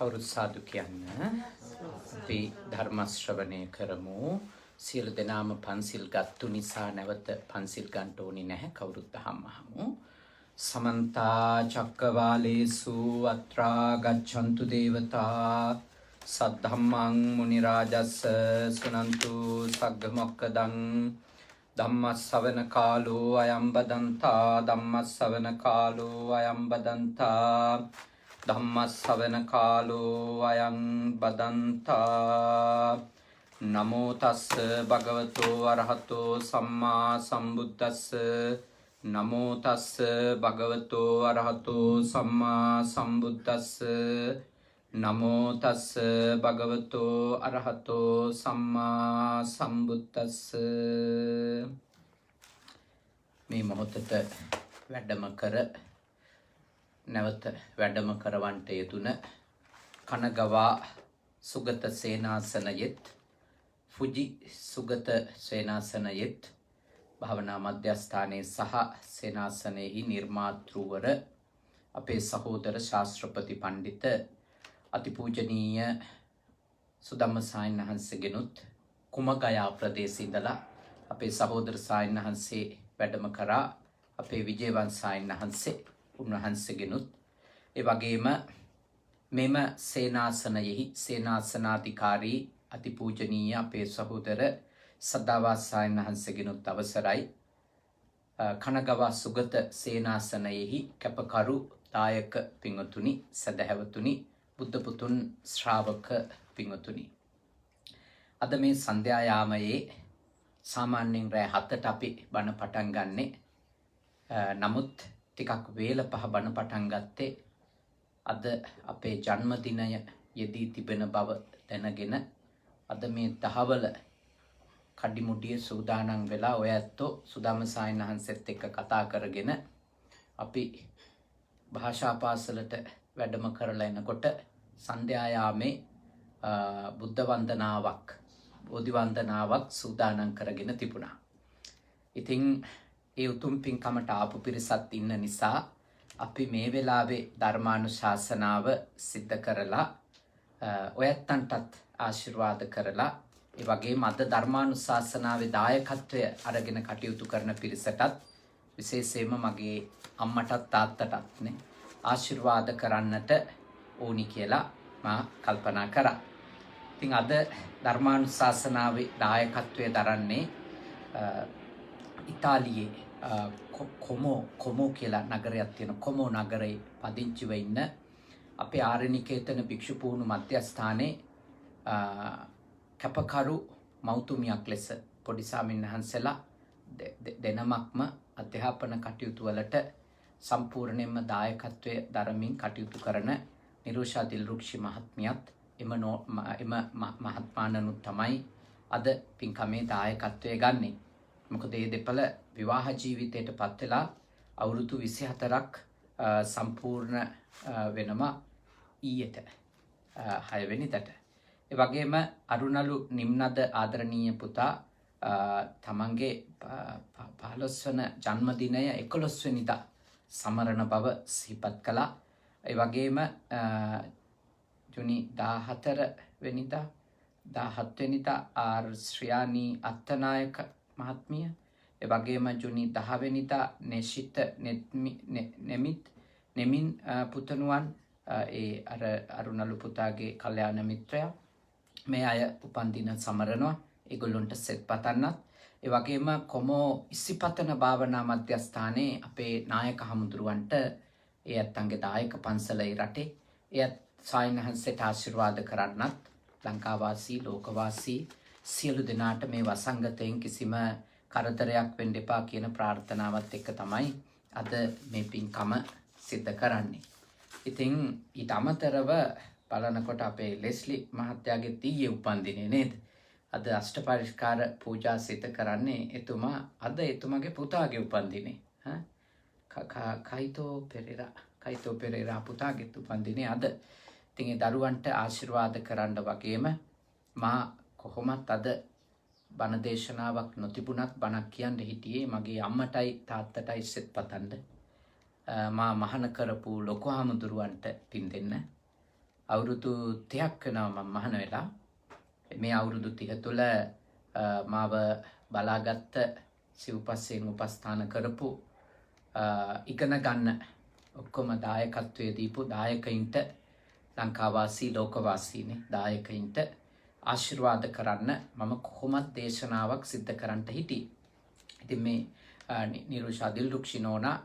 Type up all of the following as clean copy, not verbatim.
කවුරුත් සාදු කියන්න. අපි ධර්ම ශ්‍රවණය කරමු. සියලු දෙනාම පන්සිල් ගත්තු නිසා නැවත පන්සිල් ගන්න ඕනේ නැහැ. කවුරුත් අහමු. සමන්ත චක්කවාලේසු අත්‍රා ගච්ඡන්තු දේවතා සද්ධම්මං මුනි රාජස්ස සුනන්තු සග්ග මොක්කදං ධම්මස්සවන කාලෝ අයම් බදන්තා ධම්මස්සවන කාලෝ අයම් බදන්තා ධම්මස්සවන කාලෝ අයං බදන්තා නමෝ තස්ස භගවතෝ අරහතෝ සම්මා සම්බුද්දස්ස නමෝ තස්ස භගවතෝ අරහතෝ සම්මා සම්බුද්දස්ස නමෝ තස්ස භගවතෝ අරහතෝ සම්මා සම්බුද්දස්ස. මේ මොහොතට වැඩම කර නැවත වැඩම කරවන්ට යෙදුන කනගවා සුගත සේනාසනයෙත් ෆුජි සුගත සේනාසනයෙත් භාවනා මධ්‍යස්ථානයේ සහ සේනාසනයෙහි නිර්මාතෘවර අපේ සහෝදර ශාස්ත්‍රපති පණ්ඩිත අතිපූජනීය සුදම්ම සායන් වහන්සේගෙනුත් කුමගයා ප්‍රදේශයේ ඉඳලා අපේ සහෝදර සායන් වහන්සේ වැඩම කරා. අපේ විජේවංශ සායන් වහන්සේ උන්වහන්සේගෙනුත් ඒ වගේම මෙම සේනාසනයෙහි සේනාසනාධිකාරී අතිපූජනීය අපේ සහෝදර සදාවාස් සායන් වහන්සේගෙනුත් අවසරයි. කනගවා සුගත සේනාසනයෙහි කැපකරු දායක පින්වතුනි, සදහැවතුනි, බුද්ධ පුතුන් ශ්‍රාවක පින්වතුනි, අද මේ සන්ධ්‍යා යාමයේ සාමාන්‍යයෙන් රැ 7ට අපි බණ පටන් ගන්නෙ. නමුත් ටිකක් වේල පහ බණ පටන් ගත්තේ අද අපේ ජන්මදිනය යෙදී තිබෙන බව දැනගෙන අද මේ දහවල කඩිමුඩිය සූදානම් වෙලා ඔය ඇත්තෝ සුදම්ම සායන් වහන්සේත් එක්ක කතා කරගෙන අපි භාෂා පාසලට වැඩම කරලා එනකොට සන්ධ්‍යා යාමේ බුද්ධ වන්දනාවක් බෝධි වන්දනාවක් සූදානම් කරගෙන තිබුණා. ඉතින් ඒ උතුම් පින්කමට ආපු පිරිසත් ඉන්න නිසා අපි මේ වෙලාවේ ධර්මානුශාසනාව සිද්ධ කරලා ඔයත්තන්ටත් ආශිර්වාද කරලා ඒ වගේම අද ධර්මානුශාසනාවේ දායකත්වය අරගෙන කටයුතු කරන පිරිසටත් විශේෂයෙන්ම මගේ අම්මටත් තාත්තටත් නේ ආශිර්වාද කරන්නට ඕනි කියලා මා කල්පනා කරා. ඉතින් අද ධර්මානුශාසනාවේ දායකත්වය දරන්නේ ඉතාලියේ කොමෝ කියලා නගරයක් තියෙන කොමෝ නගරයේ පදිංචිව ඉන්න අපේ ආරණ්‍යකේතන භික්ෂු පුහුණු මධ්‍යස්ථානයේ කැපකරු මෞතුමියක් ලෙස පොඩි ස්වාමීන් වහන්සේලා දෙනමක්ම අධ්‍යාපන කටයුතු වලට සම්පූර්ණයෙන්ම දායකත්වයේ දරමින් කටයුතු කරන නිරෝෂා දිල්රුක්ෂි මහත්මියත් එම මහත්මාණනුත් තමයි අද පින්කමේ දායකත්වයේ ගන්නේ. මොකද මේ දෙපළ විවාහ ජීවිතයට පත් වෙලා අවුරුදු 24ක් සම්පූර්ණ වෙනවා ඊයට 6 වෙනිදාට. ඒ වගේම අරුණලු නිම්නද ආදරණීය පුතා තමන්ගේ 15 වන ජන්මදිනය 11 වෙනිදා සමරන බව සිහිපත් කළා. ඒ වගේම ජුනි 14 වෙනිදා 17 වෙනිදා ආර් ශ්‍රියානී අත්තනායක මහත්මිය, ඒ වගේම ජුනි 10 වෙනිදා නෙෂිත නෙමින් පුතණුවන් ඒ අරුණලු පුතාගේ කල්යාණ මිත්‍රයා මේ අය උපන්දින සමරනවා. ඒගොල්ලොන්ට සෙත් පතන්නත්. ඒ වගේම කොමෝ ඉසිපතන භාවනා මධ්‍යස්ථානයේ අපේ නායක හමුදුරුවන්ට ඒ ඇත්තන්ගේ දායක පන්සලේ රටේ එයත් සායන් වහන්සේට ආශිර්වාද කරන්නත් ලංකාවාසී ලෝකවාසී සියලු දෙනාට මේ වසංගතයෙන් කිසිම කරදරයක් වෙන්න එපා කියන ප්‍රාර්ථනාවත් එක්ක තමයි අද මේ පින්කම සිද්ධ කරන්නේ. ඉතින් ඊට අමතරව බලනකොට අපේ ලෙස්ලි මහත්තයාගේ ඊයේ උපන්දිනේ නේද? අද අෂ්ටපරිස්කාර පූජා සිත කරන්නේ එතුමා. අද එතුමාගේ පුතාගේ උපන්දිනේ. කයිතෝ පෙරේරා පුතාගේ උපන්දිනේ අද. ඉතින් ඒ දරුවන්ට ආශිර්වාද කරන්න වගේම මා කොහොමත් අද බණ දේශනාවක් නොතිබුණත් බණක් කියන්න හිටියේ මගේ අම්මටයි තාත්තටයි සෙත් පතන්න. මා මහාන කරපු ලොකු හාමුදුරුවන්ට පින් දෙන්න. අවුරුදු 30ක් වෙනවා මම මහාන වෙලා. මේ අවුරුදු 30 තුළ මාව බලාගත්ත සිව්පස්යෙන් උපස්ථාන කරපු ඉගෙන ගන්න ඔක්කොම දායකත්වයේ දීපු දායකයින්ට ලංකාවාසී ලෝකවාසීනේ දායකයින්ට ආශිර්වාද කරන්න මම කොහොමත් දේශනාවක් සිද්ධ කරන්න හිටියේ. ඉතින් මේ නිරුෂා දිල්රුක්ෂි නෝනා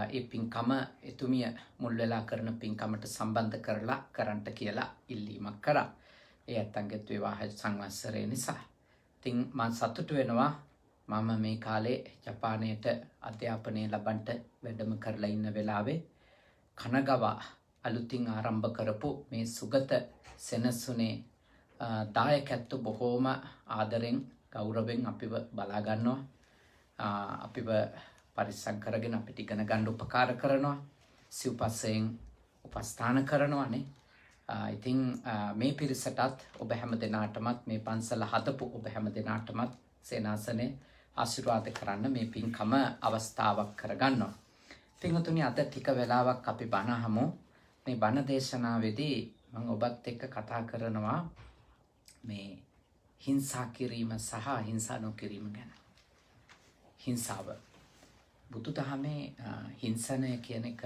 ඒ පින්කම එතුමිය මුල් වෙලා කරන පින්කමට සම්බන්ධ කරලා කරන්නට කියලා ඉල්ලීමක් කරා. ඒ ඇත්තන්ගෙත් විවාහ සංවත්සරය නිසා. ඉතින් මම සතුටු වෙනවා මම මේ කාලේ ජපානයට අධ්‍යාපනය ලබන්නට වැඩම කරලා ඉන්න වෙලාවේ කනගව අලුතින් ආරම්භ කරපු මේ සුගත සෙනසුනේ දායකත්ව බොහෝම ආදරෙන් ගෞරවයෙන් අපිව බලා ගන්නවා. අපිව පරිස්සම් කරගෙන අපිට ඉගෙන ගන්න උපකාර කරනවා. සිව්පස්යෙන් උපස්ථාන කරනවානේ. ඉතින් මේ පිරිසටත් ඔබ හැම දෙනාටමත් මේ පන්සල හදපු ඔබ හැම දෙනාටමත් සේනාසනේ ආශිර්වාද කරන්න මේ පින්කම අවස්ථාවක් කරගන්නවා. පින්වතුනි අද ටික වෙලාවක් අපි බණ අහමු. මේ බණ දේශනාවේදී මම ඔබත් එක්ක කතා කරනවා මේ හිංසා කිරීම සහ හිංසා නොකිරීම ගැන. හිංසාව බුදුදහමේ හිංසනය කියන එක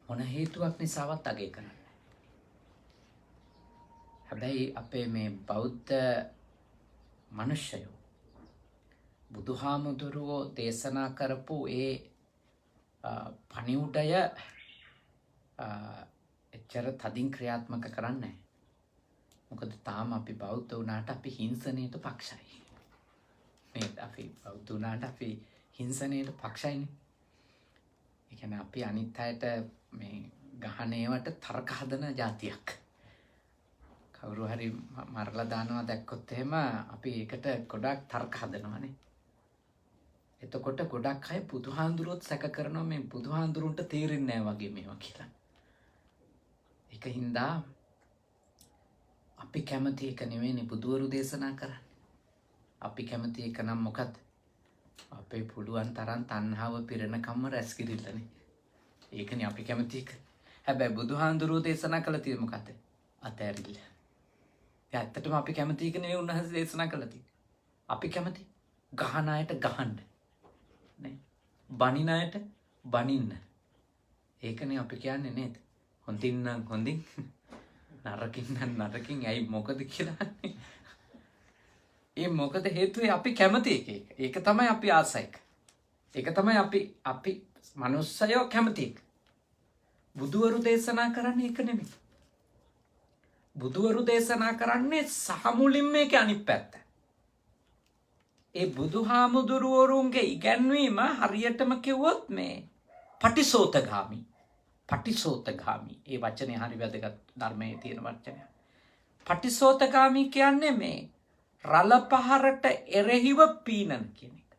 මොන හේතුවක් නිසාවත් අගය කරන්නේ. හැබැයි අපේ මේ බෞද්ධ මනුෂ්‍යයෝ බුදුහාමුදුරුවෝ දේශනා කරපු ඒ පණිවුඩය එච්චර තදින් ක්‍රියාත්මක කරන්නේ. මොකද තාම අපි බෞද්ධ වුණාට අපි හිංසනයට පක්ෂයි. මේ අපි බෞද්ධ වුණාට අපි හිංසනයට පක්ෂයිනේ. ඒ කියන්නේ අපි අනිත් අයට මේ ගහණේවට තර්ක හදන જાතියක්. කවුරු හරි මරලා දානවා දැක්කොත් එහෙම අපි ඒකට ගොඩක් තර්ක හදනවානේ. එතකොට ගොඩක් අය බුදුහාඳුරුවොත් සැක කරනවා මේ බුදුහාඳුරුන්ට තේරෙන්නේ නැහැ වගේ මේවා කියලා. ඒක හින්දා අපි කැමති එක නෙවෙයිනේ බුදුවරු දේශනා කරන්නේ. අපි කැමති එක නම් මොකද්ද? අපේ පුළුවන් තරම් තණ්හාව පිරෙන කම්ම රැස් කිරිල්ලනේ. ඒකනේ අපි කැමති එක. හැබැයි බුදුහාඳුරුවෝ දේශනා කළ තියෙන්නේ මොකද්ද? අතෑරිල්ල. ඒ ඇත්තටම අපි කැමති එක නෙවෙයි උන්වහන්සේ දේශනා කළා තියෙන්නේ. අපි කැමති ගහන අයට ගහන්න. නේ? බනින අයට බනින්න. ඒකනේ අපි කියන්නේ නේද? හොඳින් නම් හොඳින් නරකින් නම් නරකින් ඇයි මොකද කියලා. ඒ මොකද හේතුවේ අපි කැමති එක. ඒක තමයි අපි ආසයික. ඒක තමයි අපි මනුස්සයෝ කැමති එක. බුදුවරු දේශනා කරන්නේ ඒක නෙමෙයි. බුදුවරු දේශනා කරන්නේ සහ මුලින්ම මේක අනිත් පැත්ත. ඒ බුදුහාමුදුරුවරුන්ගේ ඉගැන්වීම හරියටම කිව්වොත් මේ පටිසෝතගාමි. පටිසෝතගාමි. ඒ වචනේ හරි වැදගත් ධර්මයේ තියෙන වචනය. පටිසෝතගාමි කියන්නේ මේ රළ පහරට එරෙහිව පීනන කියන එක.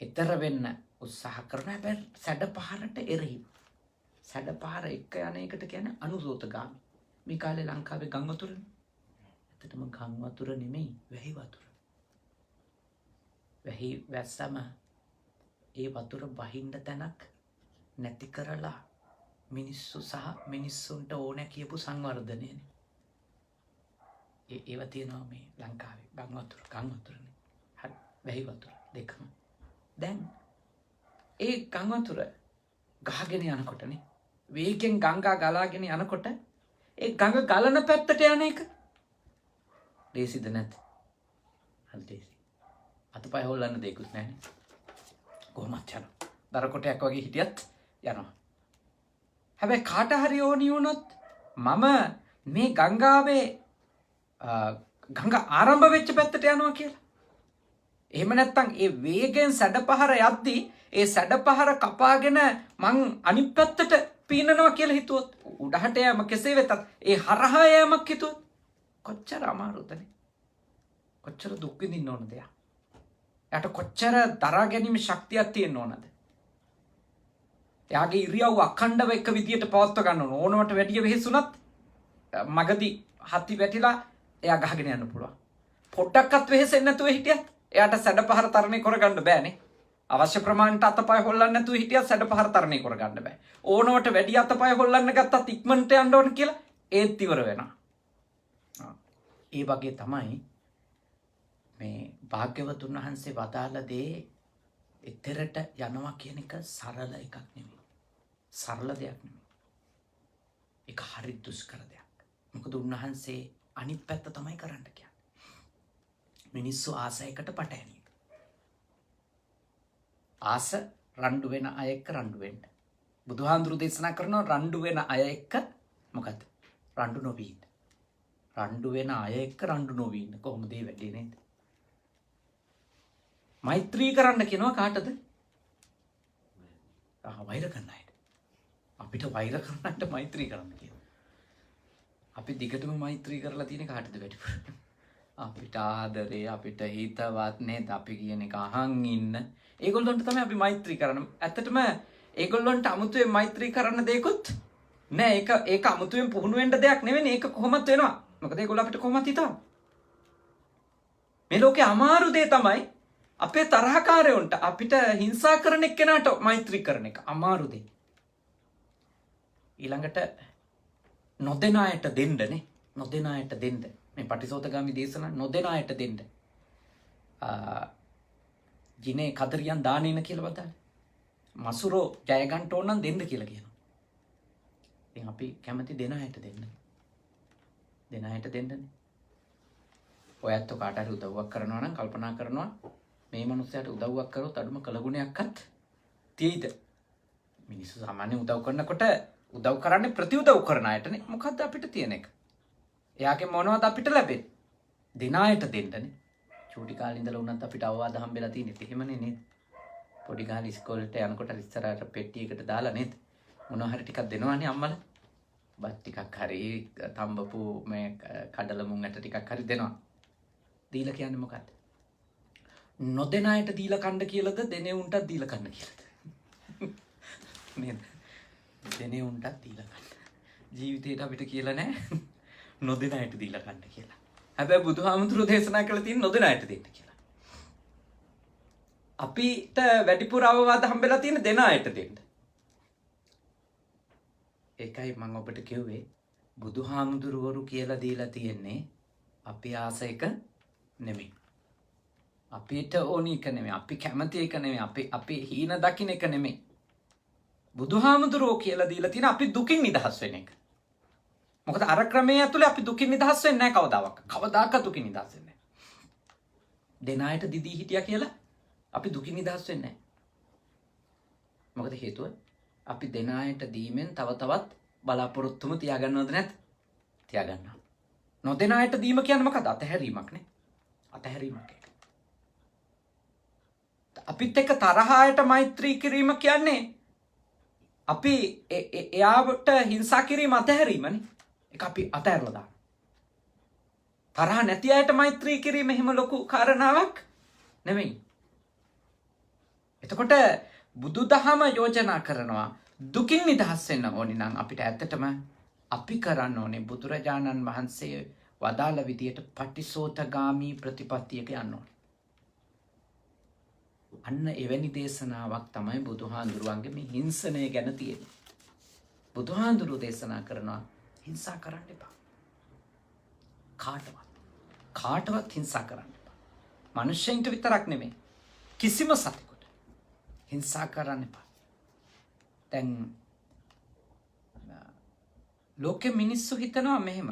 ඊතර වෙන්න උත්සාහ කරන හැබැයි සැඩ පහරට එරෙහිව. සැඩ පහර එක්ක යන එකට කියන්නේ අනුසෝතගාමි. මේ කාලේ ලංකාවේ ගම් වතුරනේ. ඇත්තටම ගම් වතුර නෙමෙයි වැහි වතුර. වැහි වැස්සම ඒ වතුර බහින්න තැනක් නැති කරලා මිනිස්සු සහ මිනිස්සුන්ට ඕන කියපු සංවර්ධනයනේ. ඒව තියෙනවා මේ ලංකාවේ ගම් වතුරනේ. හරි වැහි වතුර දෙකම. දැන් ඒ ගම් වතුර ගහගෙන යනකොටනේ වේගෙන් ගංගා ගලාගෙන යනකොට ඒ ගඟ ගලන පැත්තට යන එක ලේසිද නැද්ද? හරි ලේසි. අතපය හොල්ලන්න දෙයක්වත් නැහැනේ. කොහොමද යනවා? දර කොටයක් වගේ හිටියත් යනවා. හැබැයි කාට හරි ඕනි වුණොත් මම මේ ගංගාවේ ගඟ ආරම්භ වෙච්ච පැත්තට යනවා කියලා. එහෙම නැත්නම් ඒ වේගෙන් සැඩපහර යද්දී ඒ සැඩපහර කපාගෙන මං අනිත් පැත්තට පීනනවා කියලා හිතුවොත් උඩහට යෑම කෙසේ වෙතත් ඒ හරහා යෑමක් හිතුවොත් කොච්චර අමාරුදනේ. කොච්චර දුක් විඳින්න ඕනද යා. යාට කොච්චර දරා ගැනීම ශක්තියක් තියෙන්න ඕනද. එයාගේ ඉරියව්ව අඛණ්ඩව එක විදියට පවත්ව ගන්න ඕන. ඕනවට වැඩිය වෙහෙසුණත් මගදී හති වැටිලා එයා ගහගෙන යන්න පුළුවන්. පොඩ්ඩක්වත් වෙහෙසෙන්නේ නැතුව හිටියත් එයාට සැඩපහර තරණය කරගන්න බෑනේ. අවශ්‍ය ප්‍රමාණයට අතපය හොල්ලන්න නැතුව හිටියත් සැඩ පහර තරණය කරගන්න බෑ. ඕනවට වැඩි අතපය හොල්ලන්න ගත්තත් ඉක්මනට යන්න ඕන කියලා ඒත් ඉවර වෙනවා. ඒ වගේ තමයි මේ භාග්‍යවතුන් වහන්සේ වදාළ දේ එතරට යනවා කියන එක සරල එකක් නෙමෙයි. සරල දෙයක් නෙමෙයි. ඒක හරි දුෂ්කර දෙයක්. මොකද උන්වහන්සේ අනිත් පැත්ත තමයි කරන්න කියන්නේ. මිනිස්සු ආසයකට පටහැනි. ආස රණ්ඩු වෙන අය එක්ක රණ්ඩු වෙන්න. බුදුහාඳුරු දේශනා කරනවා රණ්ඩු වෙන අය එක්ක මොකද? රණ්ඩු නොවී ඉන්න. රණ්ඩු වෙන අය එක්ක රණ්ඩු නොවී ඉන්න. කොහොමද ඒ වැඩේ නේද? මෛත්‍රී කරන්න කියනවා කාටද? වෛර කරන අයට. අපිට වෛර කරන්නට මෛත්‍රී කරන්න කියනවා. අපි දිගටම මෛත්‍රී කරලා තියෙන කාටද වැඩිපුර? අපිට ආදරේ, අපිට හිතවත් නේද? අපි කියන එක අහන් ඉන්න. ඒගොල්ලන්ට තමයි අපි මෛත්‍රී කරන්නේ. ඇත්තටම ඒගොල්ලන්ට අමුතුවෙන් මෛත්‍රී කරන්න දෙයක්වත් නෑ. ඒක අමුතුවෙන් පුහුණු වෙන්න දෙයක් නෙවෙයි. ඒක කොහොමද වෙනවා? මොකද ඒගොල්ලෝ අපිට කොහොමද හිතනවා? මේ ලෝකේ අමාරු දේ තමයි අපේ තරහකාරයොන්ට අපිට හිංසා කරන එක්කෙනාට මෛත්‍රී කරන එක අමාරු දේ. ඊළඟට නොදෙන අයට දෙන්නනේ. නොදෙන අයට දෙන්න. මේ පටිසෝතගාමි දේශනා නොදෙන අයට දෙන්න. ජිනේ කදරියන් දානේන කියලා වදාළේ. මසුරෝ ජය ගන්න ඕන නම් දෙන්න කියලා කියනවා. ඉතින් අපි කැමති දෙන අයට දෙන්න. දෙන අයට දෙන්නනේ. ඔයත් කාට හරි උදව්වක් කරනවා නම් කල්පනා කරනවා මේ මනුස්සයාට උදව්වක් කරොත් අඩුම කලගුණයක්වත් තියෙයිද? මිනිස්සු සාමාන්‍ය උදව් කරනකොට උදව් කරන්නේ ප්‍රතිඋදව් කරන අයටනේ. මොකද්ද අපිට තියෙන එක? එයාගේ මොනවද අපිට ලැබෙන්නේ? දෙන අයට දෙන්නනේ. චූටි කාලේ ඉඳලා උනත් අපිට අවවාද හම්බෙලා තියෙන්නේ එහෙමනේ නේද? පොඩි කාලේ ඉස්කෝලේට යනකොට ඉස්සරහට පෙට්ටියකට දාලා නේද? මොනවා හරි ටිකක් දෙනවනේ අම්මලා. බත් ටිකක් හරි තම්බපු මේ කඩල මුං ඇට ටිකක් හරි දෙනවා. දීලා කියන්නේ මොකද්ද? නොදෙන අයට දීලා කන්න කියලාද දෙනේ උන්ටත් දීලා කන්න කියලාද? නේද? දෙනේ උන්ටත් දීලා කන්න. ජීවිතේට අපිට කියලා නැහැ නොදෙන අයට දීලා කන්න කියලා. හැබැයි බුදුහාමුදුරුවෝ දේශනා කළා තියෙන නොදෙන අයට දෙන්න කියලා. අපිට වැඩිපුර අවවාද හම්බෙලා තියෙන දෙන අයට දෙන්න. ඒකයි මම ඔබට කිව්වේ බුදුහාමුදුරුවරු කියලා දීලා තියෙන්නේ අපි ආස එක නෙමෙයි. අපිට ඕනි එක නෙමෙයි. අපි කැමති එක නෙමෙයි. අපි හීන දකින්න එක නෙමෙයි. බුදුහාමුදුරුවෝ කියලා දීලා තියෙන අපි දුකින් නිදහස් වෙන එක. මොකද අර ක්‍රමයේ ඇතුලේ අපි දුකින් නිදහස් වෙන්නේ නැහැ කවදාවත්. කවදාක දුකින් නිදහස් වෙන්නේ නැහැ. දෙන අයට දිදී හිටියා කියලා අපි දුකින් නිදහස් වෙන්නේ නැහැ. මොකද හේතුව? අපි දෙන අයට දීමෙන් තව තවත් බලාපොරොත්තුම තියාගන්නවද නැද්ද? තියාගන්නවා. නොදෙන අයට දීම කියන්නේ මොකද? අතහැරීමක් නේ. අතහැරීමක් ඒක. අපිත් එක්ක තරහ අයට මෛත්‍රී කිරීම කියන්නේ අපි එයාට හිංසා කිරීම අතහැරීමනේ. ඒක අපි අතහැරලා දානවා. තරහ නැති අයට මෛත්‍රී කිරීම එහෙම ලොකු කාරණාවක් නෙමෙයි. එතකොට බුදුදහම යෝජනා කරනවා දුකින් නිදහස් වෙන්න ඕනි නම් අපිට ඇත්තටම අපි කරන්න ඕනේ බුදුරජාණන් වහන්සේ වදාළ විදියට පටිසෝතගාමී ප්‍රතිපත්තියක යන්න ඕනේ. අන්න එවැනි දේශනාවක් තමයි බුදුහාඳුරුවන්ගේ මේ හිංසනය ගැන තියෙන්නේ. බුදුහාඳුරුවෝ දේශනා කරනවා හිංසා කරන්න එපා. කාටවත් හිංසා කරන්න එපා. මනුෂ්‍යයින්ට විතරක් නෙමෙයි. කිසිම සතෙකුට හිංසා කරන්න එපා. දැන් ලෝකෙ මිනිස්සු හිතනවා මෙහෙම.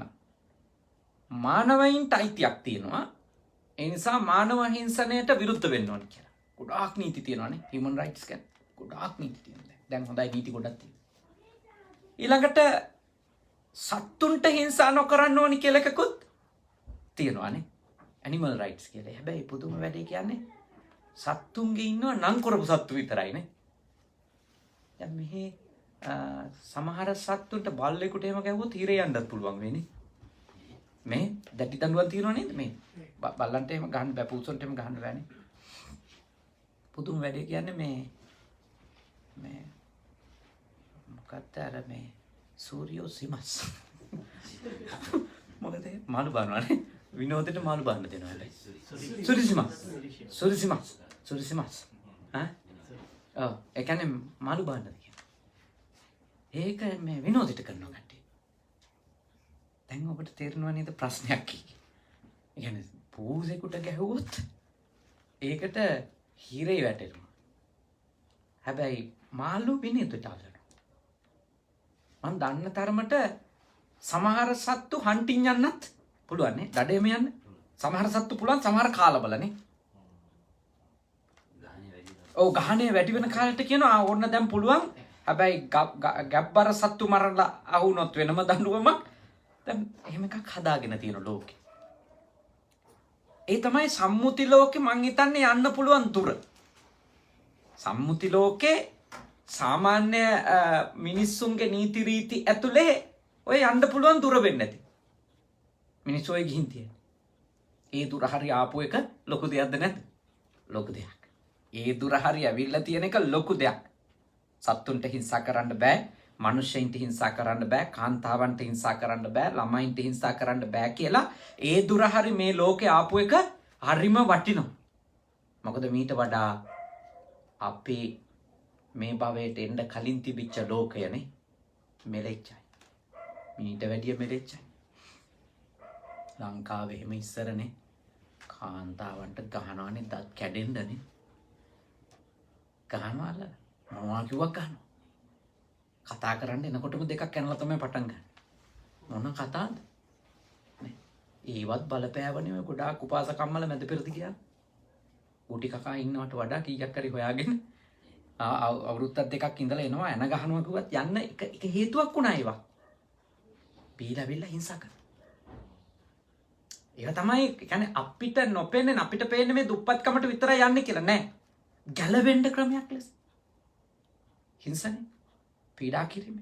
මානවයින්ට අයිතියක් තියෙනවා. ඒ නිසා මානව හිංසනයට විරුද්ධ වෙන්න ඕනේ කියලා. ගොඩාක් නීති තියෙනවානේ. human rights ගැන ගොඩාක් නීති තියෙනවා. දැන් හොඳයි නීති ගොඩක් තියෙනවා. ඊළඟට සත්තුන්ට හිංසා නොකරන්න ඕනි කියලා එකකුත් තියෙනවානේ. animal rights කියලා. හැබැයි පුදුම වැඩේ කියන්නේ සත්තුන්ගේ ඉන්නවා නම් කරපු සත්තු විතරයිනේ. දැන් මෙහි සමහර සත්තුන්ට බල්ලෙකුට එහෙම ගැහුවොත් හිරේ යන්නත් පුළුවන් වෙන්නේ. මේ දැටි දඬුවම් තියෙනව නේද? මේ බල්ලන්ට එහෙම ගහන්න බෑ, පූසොන්ට එහෙම ගහන්න බෑනේ. පුදුම වැඩේ කියන්නේ මේ මොකක්ද අර මේ සූර්යෝ සිමස් මොකද මාළු බානවනේ විනෝදෙට මාළු බාන්න දෙනවා. සූරිසිමස් ඈ ඔව් ඒ කියන්නේ මාළු බාන්නද කියන්නේ. ඒක මේ විනෝදෙට කරනවා කට්ටිය. දැන් ඔබට තේරෙනවා නේද ප්‍රශ්නයක් කියේ. ඒ කියන්නේ පූසෙකුට ගැහුවොත් ඒකට හිරේ වැටෙනවා. හැබැයි මාළු විනෝදෙට අල්ලනවා. මම දන්න තරමට සමහර සත්තු හන්ටින් යන්නත් පුළුවන් නේ. දඩේම යන්න. සමහර සත්තු පුළුවන් සමහර කාලවලනේ. ඔව් ගහනේ වැඩි වෙන කාලෙට කියනවා ඕන්න දැන් පුළුවන්. හැබැයි ගැබ්බර සත්තු මරලා අහුනොත් වෙනම දඬුවමක්. දැන් එහෙම එකක් හදාගෙන තියෙන ලෝකේ. ඒ තමයි සම්මුති ලෝකේ මං හිතන්නේ යන්න පුළුවන් දුර. සම්මුති ලෝකේ සාමාන්‍ය මිනිස්සුන්ගේ නීති රීති ඇතුලේ ඔය යන්න පුළුවන් දුර වෙන්නේ නැති. මිනිස්සු ඔය ගිහින් තියෙන. ඒ දුර හරි ආපු එක ලොකු දෙයක්ද නැද්ද? ලොකු දෙයක්. ඒ දුර හරි ඇවිල්ලා තියෙන එක ලොකු දෙයක්. සත්තුන්ට හිංසා කරන්න බෑ, මනුෂ්‍යයින්ට හිංසා කරන්න බෑ, කාන්තාවන්ට හිංසා කරන්න බෑ, ළමයින්ට හිංසා කරන්න බෑ කියලා ඒ දුර හරි මේ ලෝකේ ආපු එක හරිම වටිනවා. මොකද මීට වඩා අපේ මේ භවයට එන්න කලින් තිබිච්ච ලෝකයනේ මෙලෙච්චයි. මීට වැඩිය මෙලෙච්චයි. ලංකාවේ එහෙම ඉස්සරනේ කාන්තාවන්ට ගහනවානේ දත් කැඩෙන්නනේ. ගහනවාල මොනවා කිව්වක් ගහනවා. කතා කරන්න එනකොටම දෙකක් කනලා තමයි පටන් ගන්න. මොන කතාවද? නේ. ඒවත් බලපෑවනේ ඔය ගොඩාක් උපාසකම්මල මැද පෙරදි ගියා. ඌටි කකා ඉන්නවට වඩා කීයක් හරි හොයාගෙන අවුරුද්දක් දෙකක් ඉඳලා එනවා එන ගහනවා කිව්වත් යන්න එක හේතුවක් වුණා ඒවා. බීලා බිල්ලා හිංසා කරනවා. ඒක තමයි කියන්නේ අපිට නොපෙනෙන අපිට පේන්නේ මේ දුප්පත්කමට විතරයි යන්නේ කියලා නෑ. ගැලවෙන්න ක්‍රමයක් ලෙස. හිංසනේ පීඩා කිරීම.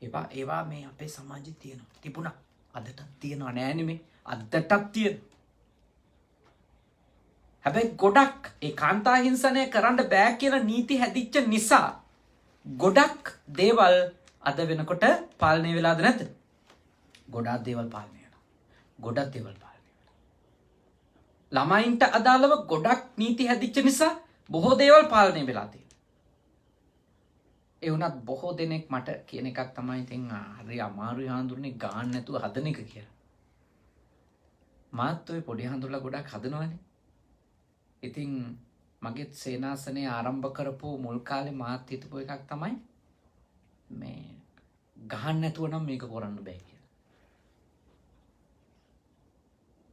ඒවා මේ අපේ සමාජයේ තියෙනවා. තිබුණා. අදටත් තියෙනවා නෑ නෙමෙයි. අදටත් තියෙනවා. හැබැයි ගොඩක් ඒ කාන්තා හිංසනය කරන්න බෑ කියලා නීති හැදිච්ච නිසා ගොඩක් දේවල් අද වෙනකොට පාලනය වෙලාද නැද්ද? ගොඩක් දේවල් පාලනය වෙනවා. ගොඩක් දේවල් පාලනය වෙනවා. ළමයින්ට අදාළව ගොඩක් නීති හැදිච්ච නිසා බොහෝ දේවල් පාලනය වෙලා තියෙනවා. ඒ වුණත් බොහෝ දෙනෙක් මට කියන එකක් තමයි ඉතින් හරි අමාරුයි හාඳුරන්නේ ගාන්න නැතුව හදන එක කියලා. මාත් ඔය පොඩි හාඳුරලා ගොඩක් හදනවනේ. ඉතින් මගේ සේනාසනේ ආරම්භ කරපු මුල් කාලේ මාත් හිතපු එකක් තමයි මේ ගහන්න නැතුව නම් මේක කරන්න බෑ කියලා.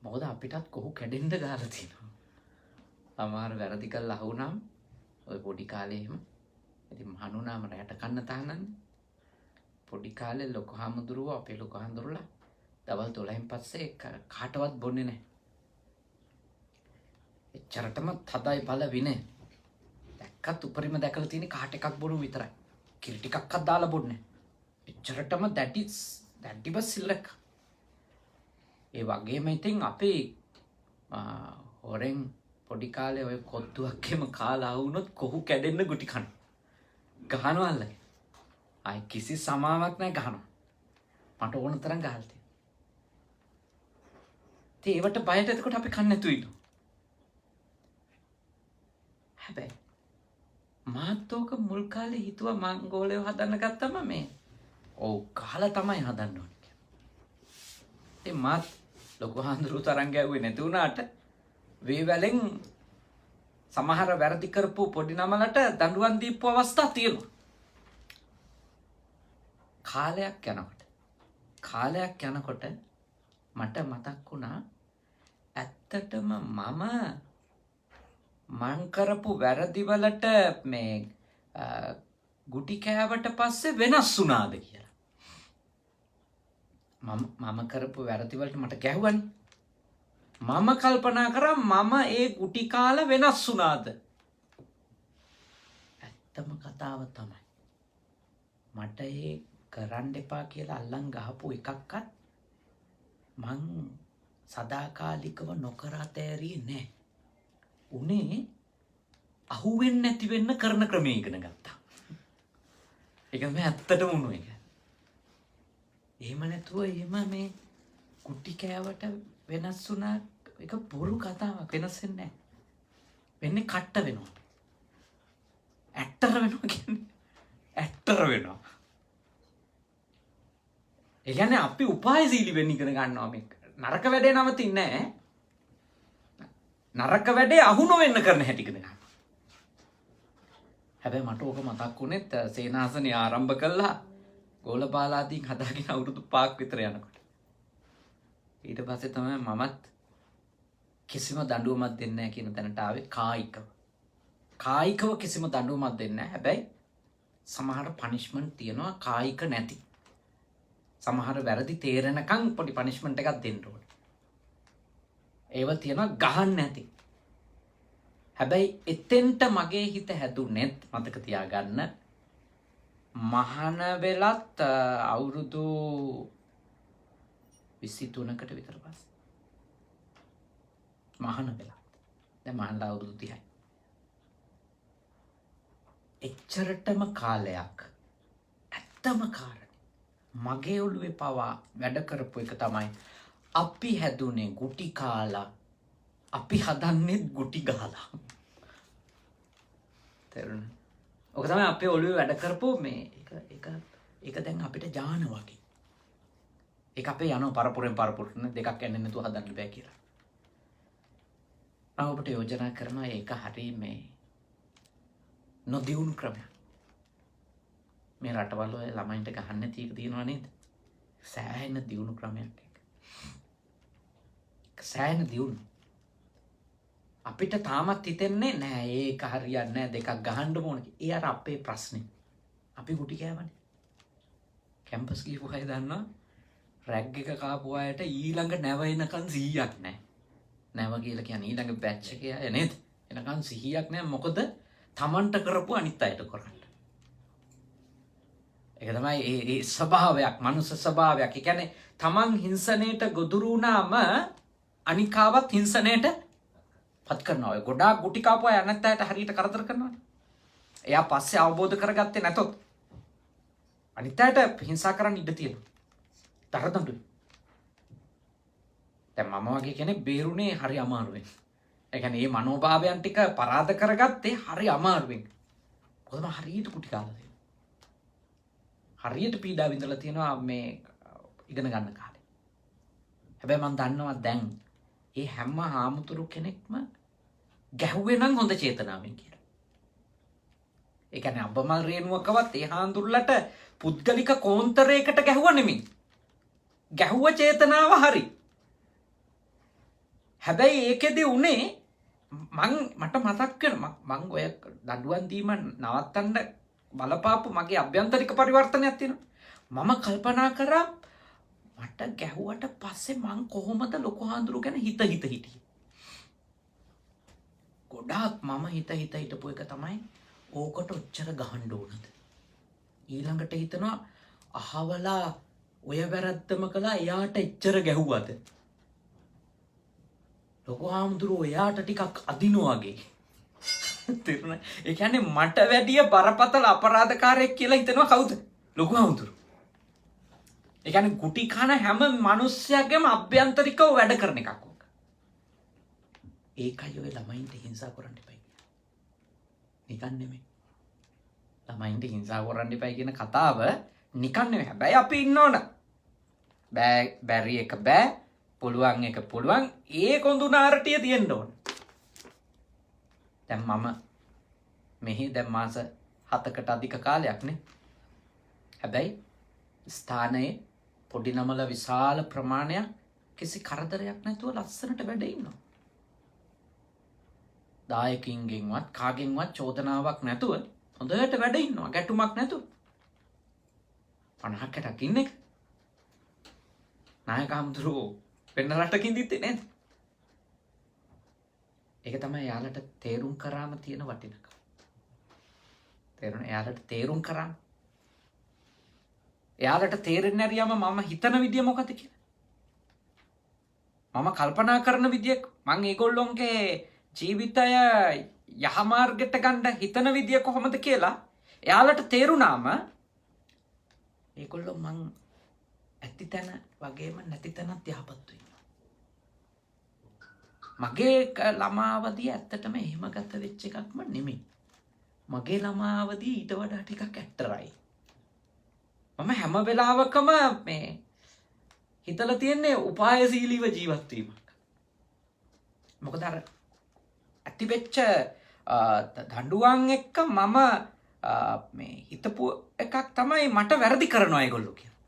මොකද අපිටත් කොහො කැඩෙන්න ගාලා තියෙනවා. සමහර වැරදි කරලා අහුනනම් ඔය පොඩි කාලේ එහෙම ඉතින් මහණුනාම රැට කන්න තහනන්නේ. පොඩි කාලේ ලොකු හාමුදුරුවෝ අපේ ලොකු හාමුදුරුවලා දවල් 12න් පස්සේ කාටවත් බොන්නේ නැහැ. එච්චරටම තදයි බල විනේ. දැක්කත් උපරිම දැකලා තියෙන කාට එකක් බොරු විතරයි. කිරි ටිකක්වත් දාලා බොන්නේ. එච්චරටම දැඩිව සිල්ලක. ඒ වගේම ඉතින් අපේ හොරෙන් පොඩි කාලේ ඔය කොත්තුවක්ෙම කාලා වුණොත් කොහු කැඩෙන්න ගුටි කන. ගහනවා අල්ලගෙන. අය කිසි සමාවක් නැහැ ගහනවා. මට ඕන තරම් ගහලා තියෙනවා. ඉතින් ඒවට බයට එතකොට අපි කන්නේ නැතුව ඉන්නවා. හැබැයි මාතෝක මුල් කාලේ හිතුවා මංගෝලයව හදන්න ගත්තම මේ ඔව් ගහලා තමයි හදන්න ඕනේ කියලා. ඒ මාත් ලොකු හාමුදුරුවෝ තරංග ගැව්වේ නැති වුණාට වේවැලෙන් සමහර වැරදි කරපු පොඩි නමලට දඬුවම් දීපු අවස්ථා තියෙනවා. කාලයක් යනකොට මට මතක් වුණා ඇත්තටම මං කරපු වැරදි වලට මේ ගුටි කෑවට පස්සේ වෙනස් වුණාද කියලා. මම කරපු වැරදි වලට මට ගැහුවනේ. මම කල්පනා කරා මම ඒ ගුටි කාලා වෙනස් වුණාද? ඇත්තම කතාව තමයි. මට ඒ කරන්න එපා කියලා අල්ලන් ගහපු එකක්වත් මං සදාකාලිකව නොකර අතෑරියේ නෑ. උනේ අහුවෙන්නේ නැති වෙන්න කරන ක්‍රමය ඉගෙන ගත්තා. ඒක මේ ඇත්තටම උණු එක. එහෙම නැතුව එහෙම මේ කුටි කෑවට වෙනස් වුණා ඒක බොරු කතාවක් වෙනස් වෙන්නේ නැහැ. වෙන්නේ කට්ට වෙනවා. ඇක්ටර් වෙනවා කියන්නේ ඇක්ටර් වෙනවා. ඒ කියන්නේ අපි උපායශීලී වෙන්න ඉගෙන ගන්නවා මේක. නරක වැඩේ නවතින්නේ නැහැ. නරක වැඩේ අහු නොවෙන්න කරන හැටි ඉගෙන ගන්න. හැබැයි මට ඕක මතක් වුණෙත් සේනාසනය ආරම්භ කළා ගෝලපාලාදීන් හදාගෙන අවුරුදු 5ක් විතර යනකොට. ඊට පස්සේ තමයි මමත් කිසිම දඬුවමක් දෙන්නේ නැහැ කියන තැනට ආවේ කායිකව. කායිකව කිසිම දඬුවමක් දෙන්නේ නැහැ. හැබැයි සමහර පනිෂ්මන්ට් තියෙනවා කායික නැති. සමහර වැරදි තේරෙනකන් පොඩි පනිෂ්මන්ට් එකක් දෙන්න ඕනේ. ඒව තියෙනවා ගහන්න නැති. හැබැයි එතෙන්ට මගේ හිත හැදුනෙත් මතක තියාගන්න මහාන වෙලත් අවුරුදු 23කට විතර පස්සේ මහාන වෙලත් දැන් මහානලා අවුරුදු 30යි. එච්චරටම කාලයක් ඇත්තම කාරණේ මගේ ඔළුවේ පවා වැඩ කරපු එක තමයි අපි හැදුනේ ගුටි කාලා අපි හදන්නේ ගුටි ගහලා. තේරුණා? ඔක තමයි අපේ ඔළුවේ වැඩ කරපු මේ ඒක දැන් අපිට ජාන වගේ. ඒක අපේ යනවා පරපුරෙන් පරපුරට දෙකක් යන්නේ නැතුව හදන්න බෑ කියලා. මම ඔබට යෝජනා කරනවා ඒක හරිය මේ නොදියුණු ක්‍රමයක්. මේ රටවල් වල ළමයින්ට ගහන්න නැති එක තියෙනවා නේද? සෑහෙන දියුණු ක්‍රමයක් ඒක. සෑහෙන දියුණු. අපිට තාමත් හිතෙන්නේ නෑ ඒක හරියන්නේ නෑ දෙකක් ගහන්න ඕන. ඒ අර අපේ ප්‍රශ්නේ. අපි ගුටි කෑවනේ. කැම්පස් ගිහපු අය දන්නවා රැග් එක කාපු අයට ඊළඟ නැව එනකන් 100ක් නෑ. නැව කියලා කියන්නේ ඊළඟ බැච් එකේ අය නේද? එනකන් 100ක් නෑ. මොකද තමන්ට කරපු අනිත් අයට කරන්න. ඒක තමයි ඒ ස්වභාවයක්, මනුස්ස ස්වභාවයක්. ඒ කියන්නේ තමන් හිංසනයට ගොදුරු වුණාම අනිකාවත් හිංසනයට පත් කරනවා. ඔය ගොඩාක් ගුටි කාපු අය අනිත් අයට හරියට කරදර කරනවානේ. එයා පස්සේ අවබෝධ කරගත්තේ නැතොත් අනිත් අයට හිංසා කරන්න ඉඩ තියෙනවා. තරදඬු. දැන් මම වගේ කෙනෙක් බේරුනේ හරි අමාරුවෙන්. ඒ කියන්නේ මේ මනෝභාවයන් ටික පරාද කරගත්තේ හරි අමාරුවෙන්. කොහොම හරියට කුටි කාලා තියෙනවා. හරියට පීඩා විඳලා තියෙනවා මේ ඉගෙන ගන්න කාලේ. හැබැයි මම දන්නවා දැන් ඒ හැම හාමුදුරු කෙනෙක්ම ගැහුවේ නම් හොඳ චේතනාවෙන් කියලා. ඒ කියන්නේ අබ්බමල් රේණුවකවත් ඒ හාමුදුරුලට පුද්ගලික කෝන්තරයකට ගැහුවා නෙමෙයි. ගැහුව චේතනාව හරි. හැබැයි ඒකෙදි උනේ මට මතක් වෙනවා මං ඔය දඩුවම් දීම නවත්තන්න බලපාපු මගේ අභ්‍යන්තරික පරිවර්තනයක් තියෙනවා. මම කල්පනා කරා මට ගැහුවට පස්සේ මං කොහොමද ලොකු හාමුදුරු ගැන හිත හිටියේ. ගොඩාක් මම හිත හිටපු එක තමයි ඕකට ඔච්චර ගහන්න ඕනද. ඊළඟට හිතනවා අහවලා ඔය වැරද්දම කළා එයාට එච්චර ගැහුවද. ලොකු හාමුදුරුවෝ එයාට ටිකක් අදිනවා වගේ. තේරුණා? ඒ කියන්නේ මට වැඩිය බරපතල අපරාධකාරයෙක් කියලා හිතනවා කවුද? ලොකු හාමුදුරුවෝ. ඒ කියන්නේ කුටි කන හැම මිනිස්සයකම අභ්‍යන්තරිකව වැඩ කරන එකක් ඕක. ඒකයි ඔය ළමයින්ට හිංසා කරන්න එපා කියන්නේ. නිකන් නෙමෙයි. ළමයින්ට හිංසා කරන්න එපා කියන කතාව නිකන් නෙමෙයි. හැබැයි අපි ඉන්න ඕන. බැරි එක බෑ. පුළුවන් එක පුළුවන්. ඒ කොඳුනාරටිය තියෙන්න ඕන. දැන් මම මෙහි දැන් මාස 7කට අධික කාලයක් නේ. හැබැයි ස්ථානයේ පොඩි නමල විශාල ප්‍රමාණයක් කිසි කරදරයක් නැතුව ලස්සනට වැඩ ඉන්නවා. දායකින්ගෙන්වත් කාගෙන්වත් චෝදනාවක් නැතුව හොඳට වැඩ ඉන්නවා. ගැටුමක් නැතුව. 50කට ඉන්න එක. නායක හමුදුරෝ වෙන රටකින් දිත්තේ නේද? ඒක තමයි යාලට තේරුම් කරාම තියෙන වටිනකම. තේරුණා? යාලට තේරුම් කරාම එයාලට තේරෙන්නේ නැරියම මම හිතන විදිය මොකද කියලා. මම කල්පනා කරන විදිය මම ඒගොල්ලොන්ගේ ජීවිතය යහමාර්ගයට ගන්න හිතන විදිය කොහොමද කියලා එයාලට තේරුණාම ඒගොල්ලෝ මං ඇති තැන වගේම නැති තැනත් යහපත් වෙනවා. මගේ ළමාවදී ඇත්තටම එහෙම ගත වෙච්ච එකක්ම නෙමෙයි. මගේ ළමාවදී ඊට වඩා ටිකක් ඇට්ටරයි. මම හැම වෙලාවකම මේ හිතලා තියන්නේ උපායශීලීව ජීවත් වීමක්. මොකද අර ඇතිවෙච්ච දඬුවම් එක්ක මම මේ හිතපු එකක් තමයි මට වැරදි කරනවා ඒගොල්ලෝ කියලා.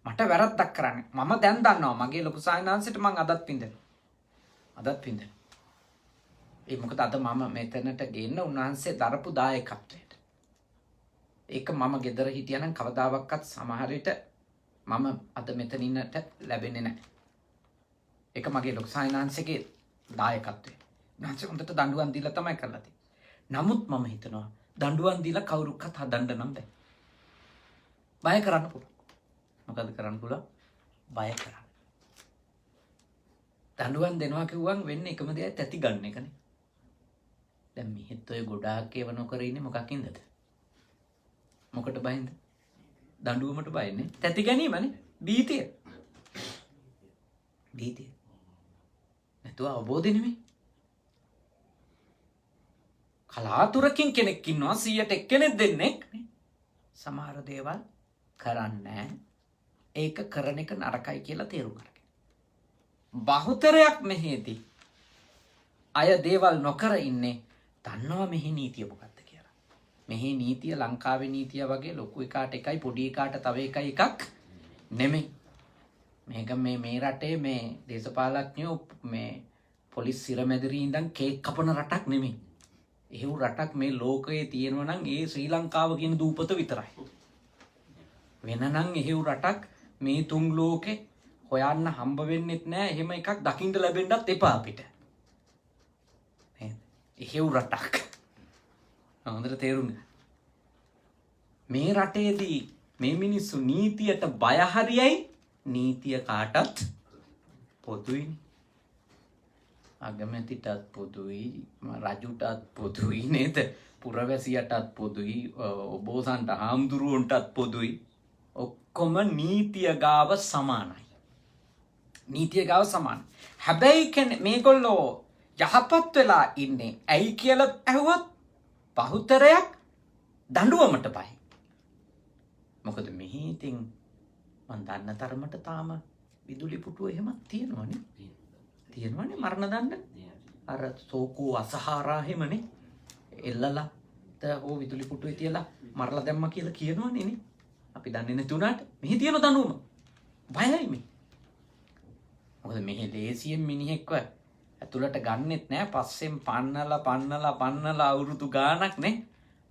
මට වැරද්දක් කරන්නේ. මම දැන් දන්නවා මගේ ලොකු සායනාංශයට මං අදත් පින්දෙනවා. අදත් පින්දෙනවා. ඒ මොකද අද මම මෙතනට ගෙන්න උන්වහන්සේ දරපු දායකත්වයට. ඒක මම ගෙදර හිටියනම් කවදාවත් සමහර විට මම අද මෙතන ඉන්නට ලැබෙන්නේ නැහැ. ඒක මගේ ලොකු සායනාංශයේ දායකත්වය. උන්වහන්සේ හොඳට දඬුවම් දීලා තමයි කරලා තියෙන්නේ. නමුත් මම හිතනවා දඬුවම් දීලා කවුරුක්වත් හදන්න නම් බෑ. බය කරන්න පුළුවන්. මොකද කරන්න පුළුවන්? බය කරන්න. දඬුවම් දෙනවා කිව්වන් වෙන්නේ එකම දෙයයි තැති ගන්න එකනේ. දැන් මෙහෙත් ඔය ගොඩාක් ඒව නොකර ඉන්නේ මොකකින්දද? මොකට බයින්ද? දඬුවමට බයන්නේ. තැති ගැනීමනේ. බීතිය. බීතිය. නැතුව අවබෝධය නෙමෙයි. කලාතුරකින් කෙනෙක් ඉන්නවා 100ට එක්කෙනෙක් දෙන්නෙක් නේ. සමහර දේවල් කරන්නේ ඒක කරන එක නරකයි කියලා තේරුම් ගන්න. බහුතරයක් මෙහෙදී අය දේවල් නොකර ඉන්නේ දන්නවා මෙහි නීතිය මොකක්ද කියලා. මෙහි නීතිය ලංකාවේ නීතිය වගේ ලොකු එකාට එකයි පොඩි එකාට තව එකයි එකක් නෙමෙයි. මේක මේ රටේ මේ දේශපාලඥයෝ මේ පොලිස් සිරමැදිරි ඉඳන් කේක් කපන රටක් නෙමෙයි. එහෙව් රටක් මේ ලෝකයේ තියෙනවා නම් ඒ ශ්‍රී ලංකාව කියන දූපත විතරයි. වෙන නම් එහෙව් රටක් මේ තුන් ලෝකේ හොයන්න හම්බ වෙන්නෙත් නෑ. එහෙම එකක් දකින්න ලැබෙන්නත් එපා අපිට. නේද? එහෙව් රටක්. හොඳට තේරුම් ගන්න. මේ රටේදී මේ මිනිස්සු නීතියට බය හරියයි නීතිය කාටත් පොදුයිනේ. අගමැතිටත් පොදුයි, රජුටත් පොදුයි නේද? පුරවැසියටත් පොදුයි, ඔබෝසන්ට හාමුදුරුවන්ටත් පොදුයි. ඔක්කොම නීතිය ගාව සමානයි. නීතිය ගාව සමානයි. හැබැයි මේගොල්ලෝ යහපත් වෙලා ඉන්නේ ඇයි කියලා ඇහුවොත් බහුතරයක් දඬුවමට බයි. මොකද මෙහි ඉතින් මන් දන්න තරමට තාම විදුලි පුටුව එහෙමත් තියෙනවනේ. තියෙනවනේ මරණ දණ්ඩ. අර සෝකෝ අසහාරා එහෙමනේ. එල්ලලා හෝ විදුලි පුටුවේ තියලා මරලා දැම්මා කියලා කියනවනේ නේ. අපි දන්නේ නැති උනාට මෙහි තියෙන දඬුවම බයයි මේ. මොකද මෙහි දේශීය මිනිහෙක්ව ඇතුළට ගන්නෙත් නෑ. පස්සෙන් පන්නලා අවුරුදු ගාණක් නේ.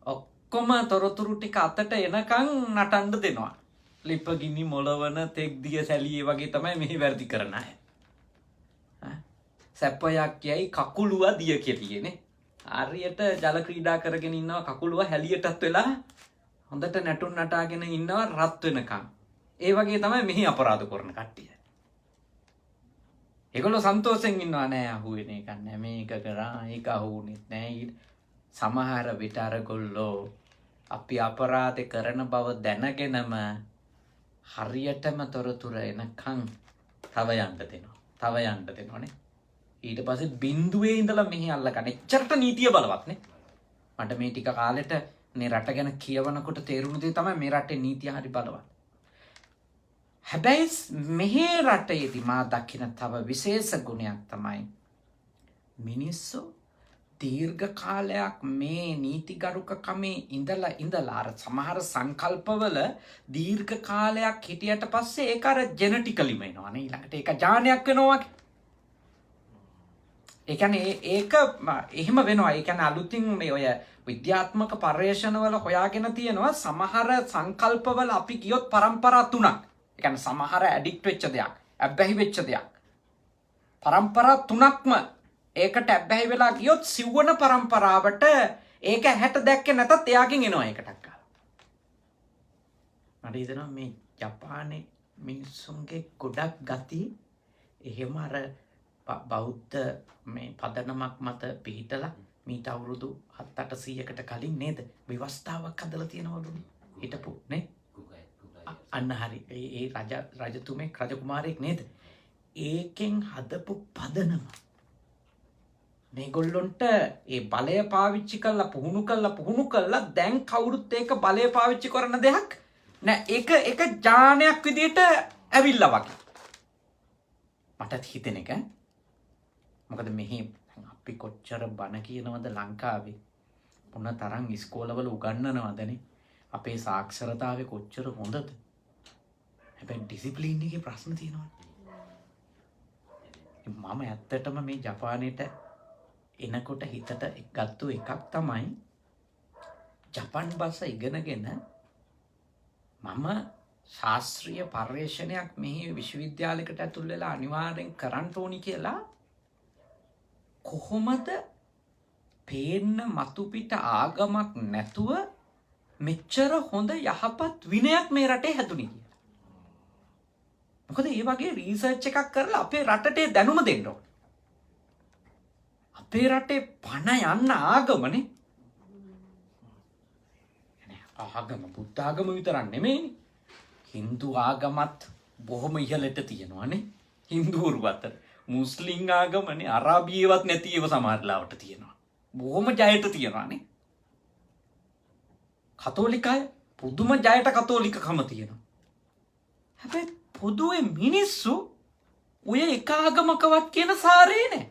ඔක්කොම තොරතුරු ටික අතට එනකන් නටන්න දෙනවා. ලිපගිනි මොළවන තෙක් දිය සැලියේ වගේ තමයි මෙහි වැඩි කරන අය. සැපයක් යයි කකුලුව දිය කෙලියනේ. හරියට ජල ක්‍රීඩා කරගෙන ඉන්නවා කකුලුව හැලියටත් වෙලා හොඳට නැටුම් නටාගෙන ඉන්නවා රත් වෙනකන්. ඒ වගේ තමයි මෙහි අපරාධ කරන කට්ටිය. ඒගොල්ලෝ සන්තෝෂෙන් ඉන්නවා නෑ අහුවෙන එකක් නෑ මේක කරා ඒක අහුුනෙත් නෑ. සමහර විට අරගොල්ලෝ අපි අපරාධ කරන බව දැනගෙනම හරියටම තොරතුරු එනකන් තව යන්න දෙනවනේ. ඊට පස්සේ බිඳුවේ ඉඳලා මෙහි අල්ලගන්න. එච්චරට නීතිය බලවත් නේ. මට මේ ටික කාලෙට මේ රට ගැන කියවනකොට තේරුණු දේ තමයි මේ රටේ නීතිය හරි බලවත්. හැබැයි මෙහි රටේදී මා දකින තව විශේෂ ගුණයක් තමයි මිනිස්සු දීර්ඝ කාලයක් මේ නීතිගරුකකමේ ඉඳලා අර සමහර සංකල්පවල දීර්ඝ කාලයක් හිටියට පස්සේ ඒක අර ජෙනටිකලිම එනවනේ. ඊළඟට ඒක ඥානයක් වෙනවා වගේ. ඒ කියන්නේ ඒක එහෙම වෙනවා. ඒ කියන්නේ අලුතින් මේ ඔය විද්‍යාත්මක පර්යේෂණවල හොයාගෙන තියෙනවා සමහර සංකල්පවල අපි ගියොත් පරම්පරා 3ක්. ඒ කියන්නේ සමහර ඇඩික්ට් වෙච්ච දෙයක්, ඇබ්බැහි වෙච්ච දෙයක්. පරම්පරා 3ක්ම ඒකට ඇබ්බැහි වෙලා ගියොත් සිව්වන පරම්පරාවට ඒක ඇහැට දැක්කේ නැතත් එයාගෙන් එනවා ඒකටක් ගාලා. මට හිතෙනවා මේ ජපානයේ මිනිස්සුන්ගේ ගොඩක් ගති එහෙම අර බෞද්ධ මේ පදනමක් මත පිහිටලා මීට අවුරුදු 700-800කට කලින් නේද ව්‍යවස්ථාවක් හදලා තියෙනවලු හිටපු නේ. අන්න හරි. ඒ රජතුමෙක් රජකුමාරයෙක් නේද. ඒකෙන් හදපු පදනම මේගොල්ලොන්ට ඒ බලය පාවිච්චි කරලා පුහුණු කරලා දැන් කවුරුත් ඒක බලය පාවිච්චි කරන දෙයක් නෑ. ඒක ඥානයක් විදියට ඇවිල්ලා වගේ. මටත් හිතෙන එක. මොකද මෙහි අපි කොච්චර බණ කියනවද ලංකාවේ? මොන තරම් ඉස්කෝලවල උගන්වනවදනේ? අපේ සාක්ෂරතාවය කොච්චර හොඳද? හැබැයි ඩිසිප්ලින් එකේ ප්‍රශ්න තියෙනවා. මම ඇත්තටම මේ ජපානයේට එනකොට හිතට ගත්තු එකක් තමයි ජපන් භාෂා ඉගෙනගෙන මම ශාස්ත්‍රීය පර්යේෂණයක් මේ විශ්වවිද්‍යාලයකට ඇතුල් වෙලා අනිවාර්යෙන් කරන්න ඕනි කියලා. කොහොමද පේන්න මතු පිට ආගමක් නැතුව මෙච්චර හොඳ යහපත් විනයක් මේ රටේ හැදුනේ කියලා. මොකද මේ වගේ රිසර්ච් එකක් කරලා අපේ රටට දැනුම දෙන්න ඕන. අපේ රටේ පණ යන්න ආගමනේ. ආගම බුද්ධ ආගම විතරක් නෙමෙයිනේ. හින්දු ආගමත් බොහොම ඉහළට තියෙනවානේ. හින්දුවරු අතර මුස්ලිම් ආගමනේ අරාබියේවත් නැති ඒවා සමහරලාවට තියෙනවා. බොහොම ජයට තියෙනවානේ. කතෝලිකය පුදුම ජයට කතෝලිකකම තියෙනවා. හැබැයි පොදුවේ මිනිස්සු ඔය එක ආගමකවත් කියන සාරේ නැහැ.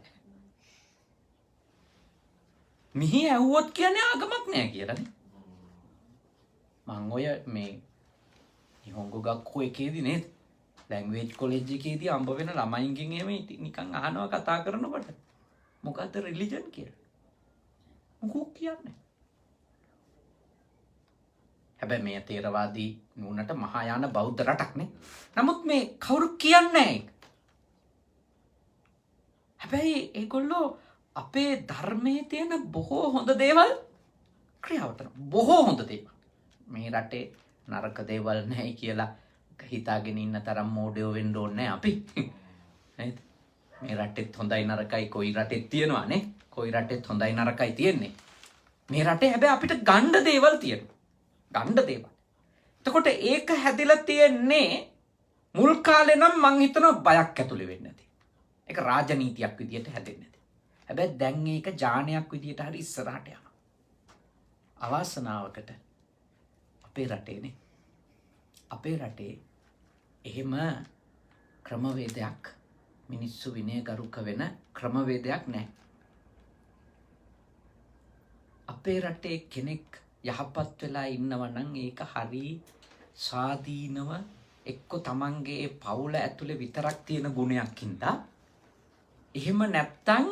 මිහි ඇහුවොත් කියන්නේ ආගමක් නෑ කියලානේ. මං ඔය මේ නිහොංගෝ ගක්කෝ එකේදී නේද ලැන්ග්වේජ් කොලෙජ් එකේදී අම්බ වෙන ළමයින්ගෙන් එහෙම නිකන් අහනවා කතා කරනකොට මොකද්ද රිලිජන් කියලා. මොකෝ කියන්නේ. හැබැයි මේ තේරවාදී නුනට මහායාන බෞද්ධ රටක් නේ. නමුත් මේ කවුරු කියන්නේ නැහැ. හැබැයි ඒගොල්ලෝ අපේ ධර්මයේ තියෙන බොහෝ හොඳ දේවල් ක්‍රියාවට බොහෝ හොඳ දේවල් මේ රටේ නරක දේවල් නැහැ කියලා හිතාගෙන ඉන්න තරම් මෝඩයෝ වෙන්න ඕනේ නැහැ අපි. නේද? මේ රටෙත් හොඳයි නරකයි කොයි රටෙත් තියෙනවා නේ. කොයි රටෙත් හොඳයි නරකයි තියෙන්නේ. මේ රටේ හැබැයි අපිට ගණ්ඩ දේවල් තියෙනවා. ගණ්ඩ දේවල්. එතකොට ඒක හැදිලා තියෙන්නේ මුල් කාලේ නම් මං හිතනවා බයක් ඇතුලේ වෙන්නේ නැති. ඒක රාජනීතියක් විදියට හැදෙන්නේ නැති. හැබැයි දැන් ඒක ඥානයක් විදියට හරි ඉස්සරහට යනවා. අවාසනාවකට අපේ රටේනේ. අපේ රටේ එහෙම ක්‍රමවේදයක් මිනිස්සු විනයගරුක වෙන ක්‍රමවේදයක් නැහැ. අපේ රටේ කෙනෙක් යහපත් වෙලා ඉන්නවා නම් ඒක හරි ස්වාධීනව එක්ක තමන්ගේ පවුල ඇතුලේ විතරක් තියෙන ගුණයක් හින්දා එහෙම නැත්තම්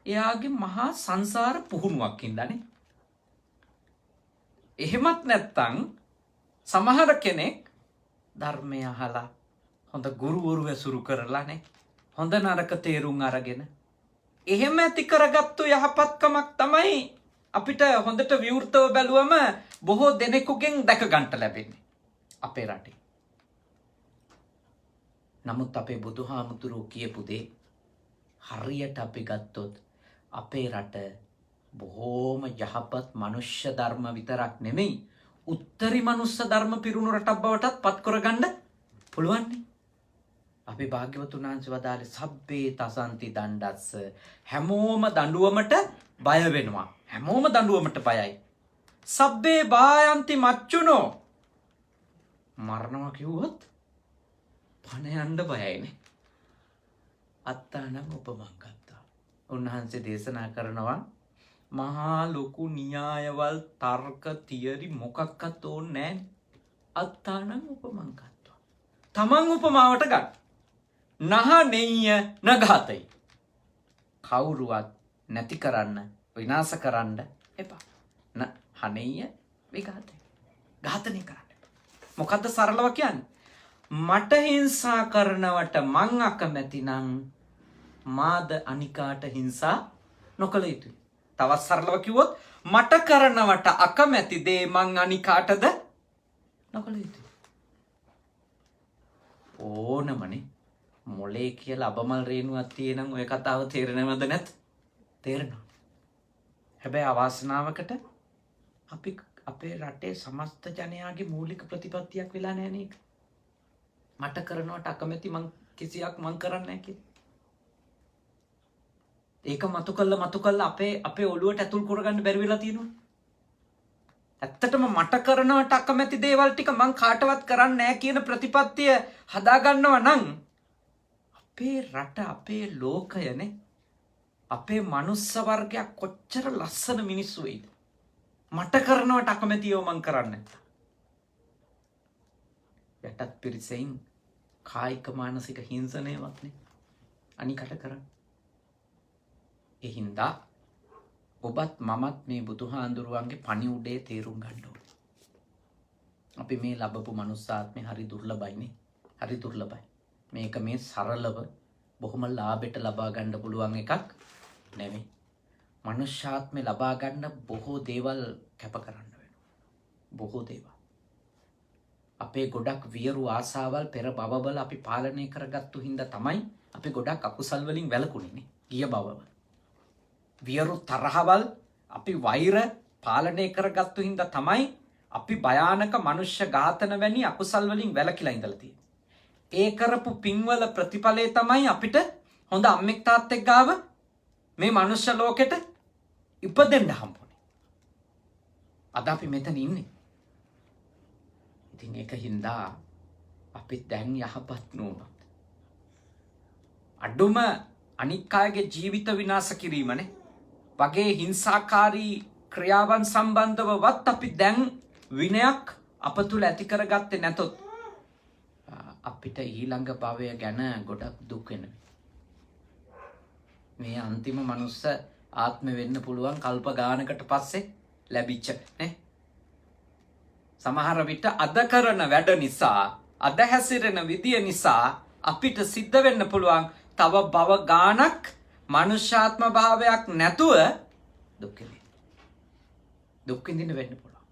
එයාගේ මහා සංසාර පුහුණුවක් හින්දානේ. එහෙමත් නැත්තම් සමහර කෙනෙක් ධර්මය අහලා හොඳ ගුරුවරු ඇසුරු කරලානේ හොඳ නරක තේරුම් අරගෙන එහෙම ඇති කරගත්තු යහපත්කමක් තමයි අපිට හොඳට විවෘතව බැලුවම බොහෝ දෙනෙකුගෙන් දැක ගන්නට ලැබෙන්නේ අපේ රටේ. නමුත් අපේ බුදුහාමුදුරුවෝ කියපු දේ හරියට අපි ගත්තොත් අපේ රට බොහෝම යහපත් මනුෂ්‍ය ධර්ම විතරක් නෙමෙයි උත්තරී මනුෂ්‍ය ධර්ම පිරුණු රටක් බවටත් පත් කරගන්න පුළුවන් නේ. අපි භාග්‍යවතුන් වහන්සේ වදාළේ සබ්බේ තසන්ති දණ්ඩස්ස හැමෝම දඬුවමට බය වෙනවා. හැමෝම දඬුවමට බයයි. සබ්බේ බායන්ති මච්චුනෝ මරණවා කිව්වොත් පණ යන්න බයයිනේ. අත්තානම් උපමං ගත්තා. උන්වහන්සේ දේශනා කරනවා මහා ලොකු න්‍යායවල් තර්ක තියරි මොකක්වත් ඕනේ නැහැ. අත්තානම් උපමං ගත්තා. තමන් උපමාවට ගන්න. නහ නෙయ్య නඝාතයි. කවුරුවත් නැති කරන්න විනාශ කරන්න එපා. හනෙయ్య විඝාතයි. ඝාතනය කරන්න එපා. මොකද්ද සරලව කියන්නේ? මට හිංසා කරනවට මං අකමැති නම් මාද අනිකාට හිංසා නොකළ යුතුයි. තවත් සරලව කිව්වොත් මට කරනවට අකමැති දේ මං අනිකාටද නොකළ යුතුයි. ඕනමනේ මොලේ කියලා අබමල් රේණුවක් තියෙනම් ඔය කතාව තේරෙනවද නැත්? තේරෙනවා. හැබැයි අවාසනාවකට අපි අපේ රටේ සමස්ත ජනයාගේ මූලික ප්‍රතිපත්තියක් වෙලා නැහැ නේද? මට කරනවට අකමැති මං කිසියක් මං කරන්නේ නැහැ කියලා. ඒක මතු කළා අපේ ඔළුවට ඇතුල් කරගන්න බැරි වෙලා තියෙනවා. ඇත්තටම මට කරනවට අකමැති දේවල් ටික මං කාටවත් කරන්නේ නැහැ කියන ප්‍රතිපත්තිය හදාගන්නවා නම් අපේ රට අපේ ලෝකයනේ අපේ මනුස්ස වර්ගයක් කොච්චර ලස්සන මිනිස්සු වෙයිද? මට කරනවට අකමැතිව මං කරන්නේ නැත්තම්. යටත් පිරිසෙන් කායික මානසික හිංසනයවත් නේ අනිකට කරන්නේ. ඒ හින්දා ඔබත් මමත් මේ බුදුහාඳුරුවන්ගේ පණිවුඩේ තේරුම් ගන්න ඕනේ. අපි මේ ලැබපු මනුස්සාත්මේ හරි දුර්ලභයිනේ. හරි දුර්ලභයි. මේක මේ සරලව බොහොම ලාභයට ලබා ගන්න පුළුවන් එකක් නෙමෙයි. මනුෂ්‍යාත්මේ ලබා ගන්න බොහෝ දේවල් කැප කරන්න වෙනවා. බොහෝ දේවල්. අපේ ගොඩක් වියරු ආසාවල් පෙර බවවල අපි පාලනය කරගත්තු හින්දා තමයි අපි ගොඩක් අකුසල් වලින් වැළකුණේ ගිය බවවල. වියරු තරහවල් අපි වෛර පාලනය කරගත්තු හින්දා තමයි අපි භයානක මනුෂ්‍ය ඝාතන වැනි අකුසල් වලින් වැළකීලා ඉඳලා තියෙන්නේ. ඒ කරපු පින්වල ප්‍රතිඵලය තමයි අපිට හොඳ අම්මෙක් තාත්තෙක් ගාව මේ මනුෂ්‍ය ලෝකෙට ඉපදෙන්න හම්බුනේ. අද අපි මෙතන ඉන්නේ. ඉතින් ඒක හින්දා අපි දැන් යහපත් නුනොත් අඩුම අනික් අයගේ ජීවිත විනාශ කිරීමනේ වගේ හිංසාකාරී ක්‍රියාවන් සම්බන්ධවවත් අපි දැන් විනයක් අප තුළ ඇති කරගත්තේ නැතොත් අපිට ඊළඟ භවය ගැන ගොඩක් දුක් වෙනවා. මේ අන්තිම මනුස්ස ආත්ම වෙන්න පුළුවන් කල්ප ගානකට පස්සේ ලැබිච්ච නේ. සමහර විට අද කරන වැඩ නිසා අද හැසිරෙන විදිය නිසා අපිට සිද්ධ වෙන්න පුළුවන් තව භව ගානක් මනුෂ්‍යාත්ම භාවයක් නැතුව දුක් විඳින්න වෙන්න පුළුවන්.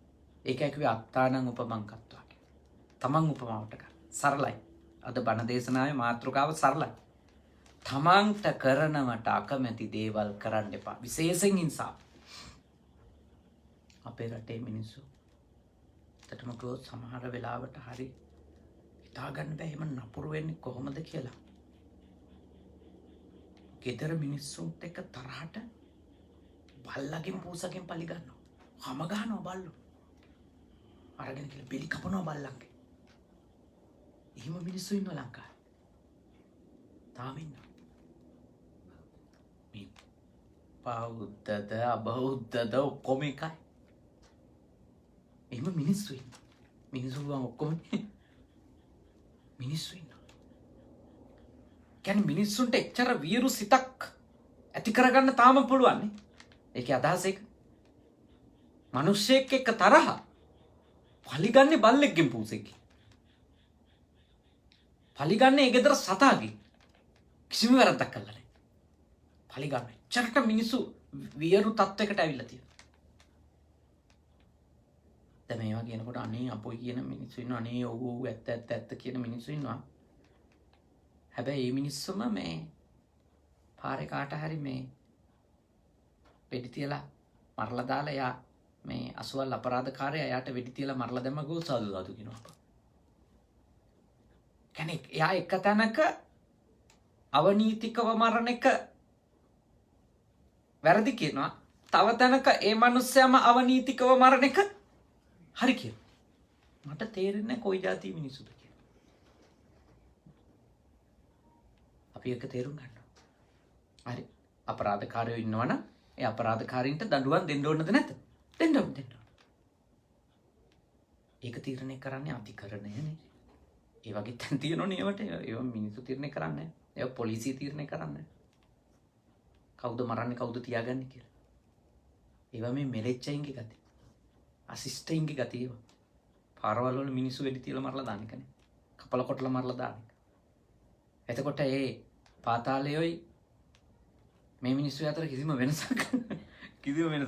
ඒකයි කිව්වේ අත්තානං උපමං කත්වා කියලා. තමන් උපමාවට ගන්න. සරලයි. අද බණ දේශනාවේ මාතෘකාව සරලයි. තමන්ට කරනවට අකමැති දේවල් කරන්න එපා. විශේෂයෙන් හිංසාව. අපේ රටේ මිනිස්සු ඇත්තටම කිව්වොත් සමහර වෙලාවට හරි හිතාගන්න බෑ එහෙම නපුරු වෙන්නේ කොහොමද කියලා. ගෙදර මිනිස්සුන්ට එක තරහට බල්ලගෙන් පූසගෙන් පලි ගන්නවා. හැම ගහනවා බල්ලෝ. අරගෙන කියලා බෙලි කපනවා බල්ලන්ගේ. එහෙම මිනිස්සු ඉන්නවා ලංකාවේ. තාම ඉන්නවා. මේ බෞද්ධද අබෞද්ධද ඔක්කොම එකයි. එහෙම මිනිස්සු ඉන්නවා. මිනිස්සු ඔක්කොම මිනිස්සු ඉන්නවා. කියන්නේ මිනිස්සුන්ට එච්චර වීරු සිතක් ඇති කරගන්න තාම පුළුවන් නේ. ඒකේ අදහස ඒක. මිනිස්සෙක් එක්ක තරහ පලිගන්නේ බල්ලෙක්ගෙන් පූසෙක්ගෙන්. පලිගන්නේ ඒ ගෙදර සතාගෙන්. කිසිම වැරද්දක් කළා නැහැ. පලිගන්නේ. එච්චරට මිනිස්සු වීරු තත්වයකට ඇවිල්ලා තියෙනවා. දැන් මේවා කියනකොට අනේ අපොයි කියන මිනිස්සු ඉන්නවා. අනේ ඔව් ඇත්ත කියන මිනිස්සු ඉන්නවා. හැබැයි මේ මිනිස්සුම මේ පාරේ කාට හරි මේ වෙඩි තියලා මරලා දාලා යා මේ අසුවල් අපරාධකාරයා යාට වෙඩි තියලා මරලා දැම්ම ගෝ සාදු කියනවා. කෙනෙක් යා එක තැනක අවනීතිකව මරණ එක වැරදි කියනවා. තව තැනක ඒ මිනිස්සයාම අවනීතිකව මරණ එක හරි කියනවා. මට තේරෙන්නේ කොයි જાති මිනිස්සුද කියලා. අපි එක තේරුම් ගන්නවා. හරි. අපරාධකාරයෝ ඉන්නවනම් ඒ අපරාධකාරීන්ට දඬුවම් දෙන්න ඕනද නැද්ද? දෙන්න ඕන. ඒක තීරණය කරන්නේ අධිකරණයනේ. ඒ වගේ තැන් තියෙනවනේ ඒවට. ඒවා මිනිස්සු තීරණය කරන්නේ නැහැ. ඒවා පොලිසිය තීරණය කරන්නේ නැහැ. කවුද මරන්නේ කවුද තියාගන්නේ කියලා. ඒවා මේ මෙලෙච්චයින්ගේ ගති. අසිස්ටයින්ගේ ගති ඒවා. පාරවල් වල මිනිස්සු වෙඩි තියලා මරලා දාන එකනේ. කපල කොටලා මරලා දාන එක. එතකොට ඒ පාතාලයයි මේ මිනිස්සු අතර කිසිම වෙනසක්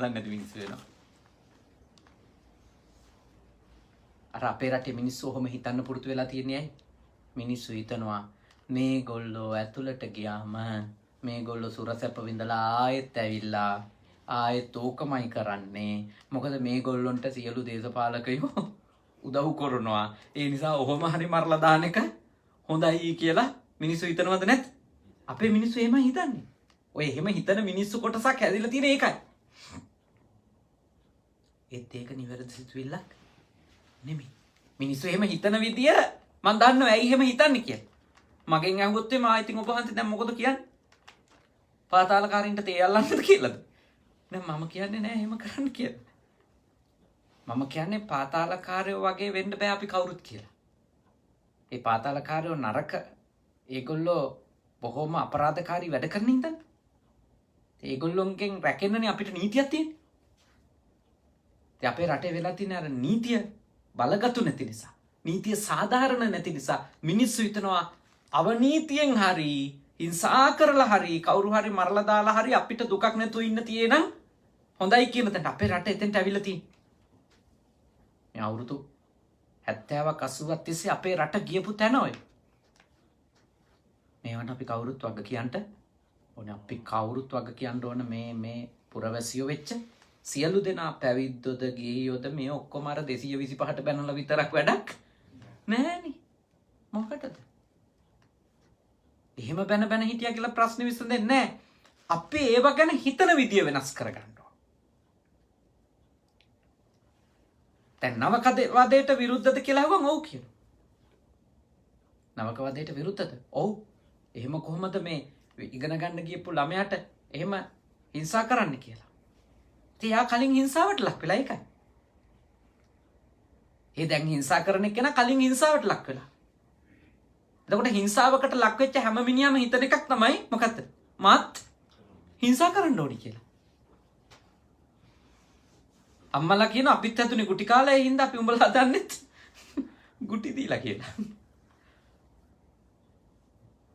නැති මිනිස්සු වෙනවා. අර අපේ රටේ මිනිස්සු ඔහොම හිතන්න පුරුදු වෙලා තියෙන්නේ ඇයි? මිනිස්සු හිතනවා මේගොල්ලෝ ඇතුළට ගියාම මේගොල්ලෝ සුරසැප විඳලා ආයෙත් ඇවිල්ලා ආයෙත් ඕකමයි කරන්නේ. මොකද මේගොල්ලොන්ට සියලු දේශපාලකයෝ උදව් කරනවා. ඒ නිසා ඔහොම හරි මරලා දාන එක හොඳයි කියලා මිනිස්සු හිතනවද නැත්? අපේ මිනිස්සු එහෙම හිතන්නේ. ඔය එහෙම හිතන මිනිස්සු කොටසක් හැදිලා තියෙන එකයි. ඒත් ඒක නිවැරදි සිතුවිල්ලක් නෙමෙයි. මිනිස්සු එහෙම හිතන විදිය මම දන්නවා ඇයි එහෙම හිතන්නේ කියලා. මගෙන් අහුවොත් මා ඉතින් ඔබ හන්ති දැන් මොකද කියන්නේ? පාතාලකාරින්ට තේ අල්ලන්නද කියලාද? නෑ මම කියන්නේ නෑ එහෙම කරන්න කියලා. මම කියන්නේ පාතාලකාරයෝ වගේ වෙන්න බෑ අපි කවුරුත් කියලා. ඒ පාතාලකාරයෝ නරක ඒගොල්ලෝ බොහොම අපරාධකාරී වැඩ කරන ඉඳන්. ඒගොල්ලොන්ගෙන් රැකෙන්නනේ අපිට නීතියක් තියෙන්නේ. ඉතින් අපේ රටේ වෙලා තියෙන අර නීතිය බලගතු නැති නිසා, නීතිය සාධාරණ නැති නිසා මිනිස්සු හිතනවා අවනීතියෙන් හරි හිංසා කරලා හරි කවුරු හරි මරලා දාලා හරි අපිට දුකක් නැතුව ඉන්න තියෙනම් හොඳයි කියන තැනට අපේ රට එතෙන්ට ඇවිල්ලා තියෙන්නේ. මේ අවුරුදු 70ක් 80ක් තිස්සේ අපේ රට ගියපු තැන ඔය. මේවට අපි කවුරුත් වග කියන්න ඕනේ. අපි කවුරුත් වග කියන්න ඕන මේ පුරවැසියෝ වෙච්ච සියලු දෙනා පැවිද්දොද ගිහියොද මේ ඔක්කොම අර 225ට බැනලා විතරක් වැඩක් නෑනේ. මොකටද? එහෙම බැන හිටියා කියලා ප්‍රශ්න විසඳෙන්නේ නෑ. අපි ඒව ගැන හිතන විදිය වෙනස් කරගන්න ඕන. දැන් නවකවාදයට විරුද්ධද කියලා අහුවම ඔව් කියනවා. නවකවාදයට විරුද්ධද? ඔව්. එහෙම කොහොමද මේ ඉගෙන ගන්න ගියපු ළමයාට එහෙම හිංසා කරන්න කියලා? ඉතින් යා කලින් හිංසාවට ලක් වෙලා ඒකයි. ඒ දැන් හිංසා කරන කෙනා කලින් හිංසාවට ලක් වෙලා. එතකොට හිංසාවකට ලක් වෙච්ච හැම මිනිහම හිතන එකක් තමයි මොකද්ද? මාත් හිංසා කරන්න ඕනි කියලා. අම්මලා කියන අපිත් ඇතුනේ ගුටි කාලා ඒ හින්දා අපි උඹලා හදන්නෙත් ගුටි දීලා කියලා.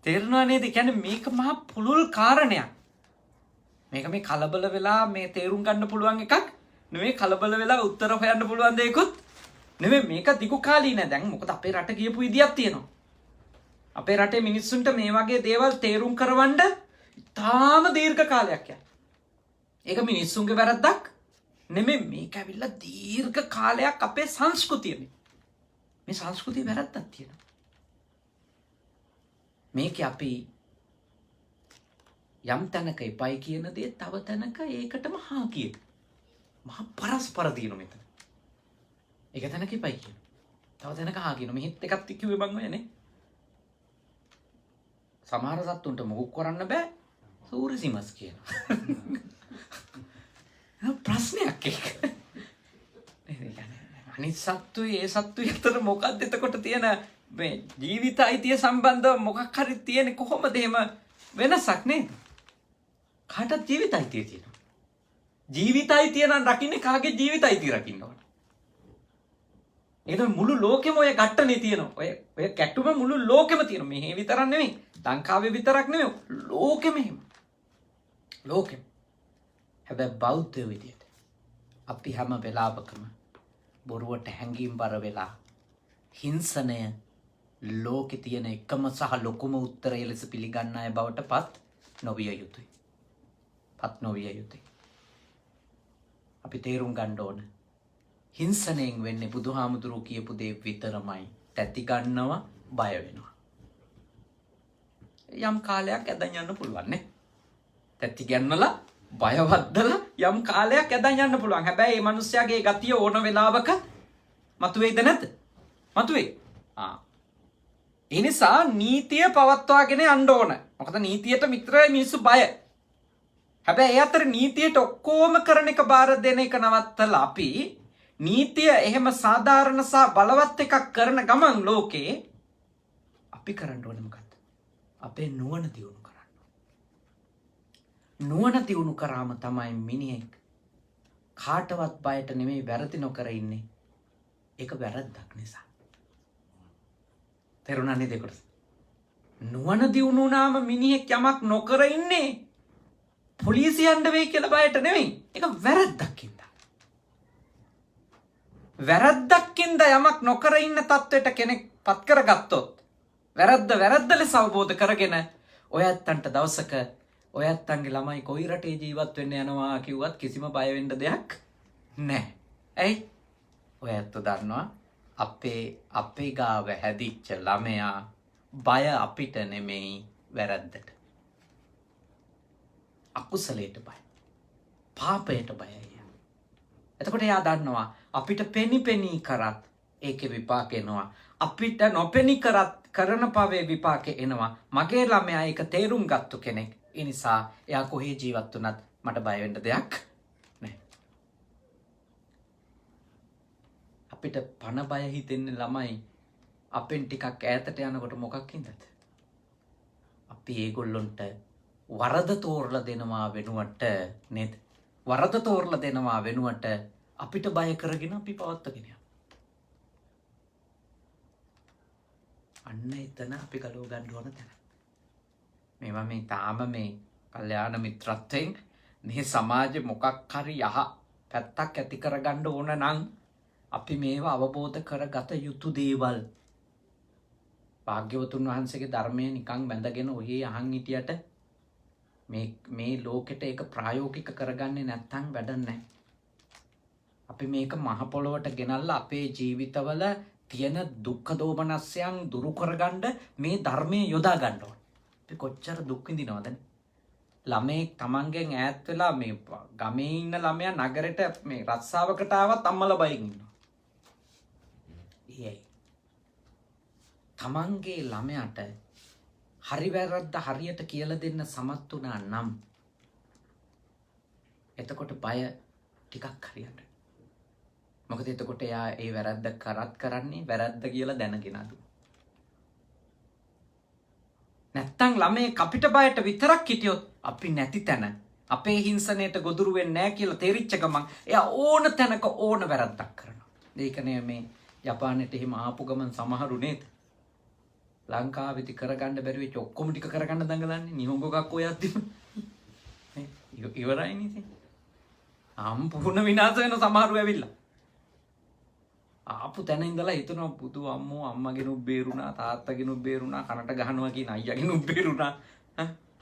තේරෙනව නේද? කියන්නේ මේක මහා පුළුල් කාරණයක්. මේක මේ කලබල වෙලා මේ තේරුම් ගන්න පුළුවන් එකක් නෙමෙයි. කලබල වෙලා උත්තර හොයන්න පුළුවන් දෙයක්වත් නෙමෙයි. මේක දිගු කාලීන. දැන් මොකද අපේ රට ගියපු විදියක් තියෙනවා. අපේ රටේ මිනිස්සුන්ට මේ වගේ දේවල් තේරුම් කරවන්න තාම දීර්ඝ කාලයක් යනවා. ඒක මිනිස්සුන්ගේ වැරද්දක් නෙමෙයි. මේක ඇවිල්ලා දීර්ඝ කාලයක් අපේ සංස්කෘතියේ. මේ සංස්කෘතිය වැරද්දක් තියෙනවා. මේක අපි යම් තැනක එපයි කියන දේ තව තැනක ඒකටම හා කියන. මහා පරස්පර දිනු මෙතන. ඒක තැනක එපයි කියන. තව තැනක හා කියන. මෙහෙත් එකක් කිව්වේ බං ඔයනේ. සමහර සත්තුන්ට මොකක් කරන්න බෑ. සූරිසිමස් කියනවා. ප්‍රශ්නයක් ඒක. අනිත් සත්තුයි ඒ සත්තුයි අතර මොකක්ද එතකොට තියෙන මේ ජීවිත අයිතිය සම්බන්ධව මොකක් හරි තියෙන්නේ කොහොමද එහෙම වෙනසක් නේද? කාටත් ජීවිත අයිතිය තියෙනවා. ජීවිත අයිතිය නම් රකින්නේ කාගේ ජීවිත අයිතිය රකින්න ඕන. ඒක මුළු ලෝකෙම ඔය ගැට්ටනේ තියෙනවා. ඔය ගැටුම මුළු ලෝකෙම තියෙනවා. මෙහෙ විතරක් නෙමෙයි. ලංකාවේ විතරක් නෙමෙයි. ලෝකෙම එහෙම. ලෝකෙම. හැබැයි බෞද්ධ විදියට අපි හැම වෙලාවකම බොරුවට හැංගීම්බර වෙලා හිංසනය ලෝකේ තියෙන එකම සහ ලොකුම උත්තරය ලෙස පිළිගන්න අය බවට පත් නොවිය යුතුයි. පත් නොවිය යුතුයි. අපි තේරුම් ගන්න ඕන. හිංසනයෙන් වෙන්නේ බුදුහාමුදුරුවෝ කියපු දේ විතරමයි. තැති ගන්නවා, බය වෙනවා. යම් කාලයක් ඇදන් යන්න පුළුවන් නේ. තැති ගන්නලා, බයවද්දලා යම් කාලයක් ඇදන් යන්න පුළුවන්. හැබැයි මේ මිනිස්යාගේ ගතිය ඕන වෙලාවක මතුවේද නැද්ද? මතුවේ. ඒ නිසා නීතිය පවත්වාගෙන යන්න ඕන. මොකද නීතියට විතරයි මිනිස්සු බය. හැබැයි ඒ අතර නීතියට ඔක්කොම කරන එක බාර දෙන එක නවත්තලා අපි නීතිය එහෙම සාධාරණ සහ බලවත් එකක් කරන ගමන් ලෝකේ අපි කරන්න ඕනේ මොකද්ද? අපේ නුවණ දියුණු කරන්න. නුවණ දියුණු කරාම තමයි මිනිහෙක් කාටවත් බයට නෙමෙයි වැරදි නොකර ඉන්නේ. ඒක වැරද්දක් නිසා. තේරුණා නේද ඒකට? නුවණ දියුණු වුණාම මිනිහෙක් යමක් නොකර ඉන්නේ පොලිසියට වෙයි කියලා බයට නෙමෙයි. ඒක වැරද්දක්ින්ද. වැරද්දක්ින්ද යමක් නොකර ඉන්න තත්වයට කෙනෙක් පත් කරගත්තොත් වැරද්ද ලෙස අවබෝධ කරගෙන ඔය ඇත්තන්ට දවසක ඔය ඇත්තන්ගේ ළමයි කොයි රටේ ජීවත් වෙන්න යනවා කිව්වත් කිසිම බය වෙන්න දෙයක් නැහැ. ඇයි? ඔය ඇත්ත දන්නවා අපේ ගාව හැදිච්ච ළමයා බය අපිට නෙමෙයි වැරද්දට. අකුසලයට බයයි. පාපයට බයයි. එතකොට එයා දන්නවා අපිට පෙනි කරත් ඒකේ විපාක එනවා. අපිට නොපෙනි කරත් කරන පවේ විපාක එනවා. මගේ ළමයා ඒක තේරුම් ගත්තු කෙනෙක්. ඒ නිසා එයා කොහේ ජීවත් වුණත් මට බය වෙන්න දෙයක් නැහැ. අපිට පණ බය හිතෙන්නේ ළමයි අපෙන් ටිකක් ඈතට යනකොට මොකක් හින්දාද? අපි ඒගොල්ලොන්ට වරද තෝරලා දෙනවා වෙනුවට නේද? වරද තෝරලා දෙනවා වෙනුවට අපිට බය කරගෙන අපි පවත්වාගෙන යනවා. අන්න එතන අපි ගලව ගන්න ඕන තැන. මේවා මේ තාම මේ කල්යාණ මිත්‍රත්වයෙන් මේ සමාජෙ මොකක් හරි යහ පැත්තක් ඇති කරගන්න ඕන නම් අපි මේවා අවබෝධ කරගත යුතු දේවල්. භාග්‍යවතුන් වහන්සේගේ ධර්මය නිකන් බැඳගෙන ඔහේ අහන් හිටියට මේ ලෝකෙට ඒක ප්‍රායෝගික කරගන්නේ නැත්නම් වැඩක් නැහැ. අපි මේක මහ පොළොවට ගෙනල්ලා අපේ ජීවිතවල තියෙන දුක්ඛ දෝමනස්යන් දුරු කරගන්න මේ ධර්මයේ යොදා ගන්න ඕන. අපි කොච්චර දුක් විඳිනවද? ළමෙක් තමන්ගෙන් ඈත් වෙලා මේ ගමේ ඉන්න ළමයා නගරෙට මේ රස්සාවකට ආවත් අම්මලා බයෙන් ඉන්නවා. ඒයි. තමන්ගේ ළමයාට හරි වැරද්ද හරියට කියලා දෙන්න සමත් වුණා නම් එතකොට බය ටිකක් හරියට. මොකද එතකොට එයා ඒ වැරද්ද කරන්නේ වැරද්ද කියලා දැනගෙන අදු. නැත්තම් ළමේ අපිට බයට විතරක් හිටියොත් අපි නැති තැන අපේ හිංසනයට ගොදුරු වෙන්නේ නැහැ කියලා තේරිච්ච ගමන් එයා ඕන තැනක ඕන වැරද්දක් කරනවා. ඒකනේ මේ ජපානෙට එහෙම ආපු ගමන් සමහරු නේද? ලංකාවෙදි කරගන්න බැරි වෙච්ච ඔක්කොම ටික කරගන්න දඟලන්නේ නිහොංගොකක් ඔයත් ඉවරයි නේද? සම්පූර්ණ විනාශ වෙන සමහරු ඇවිල්ලා. ආපු තැන ඉඳලා හිතනවා පුදු අම්මෝ අම්මගෙනුත් බේරුණා තාත්තගෙනුත් බේරුණා කනට ගහනවා කියන අයියාගෙනුත් බේරුණා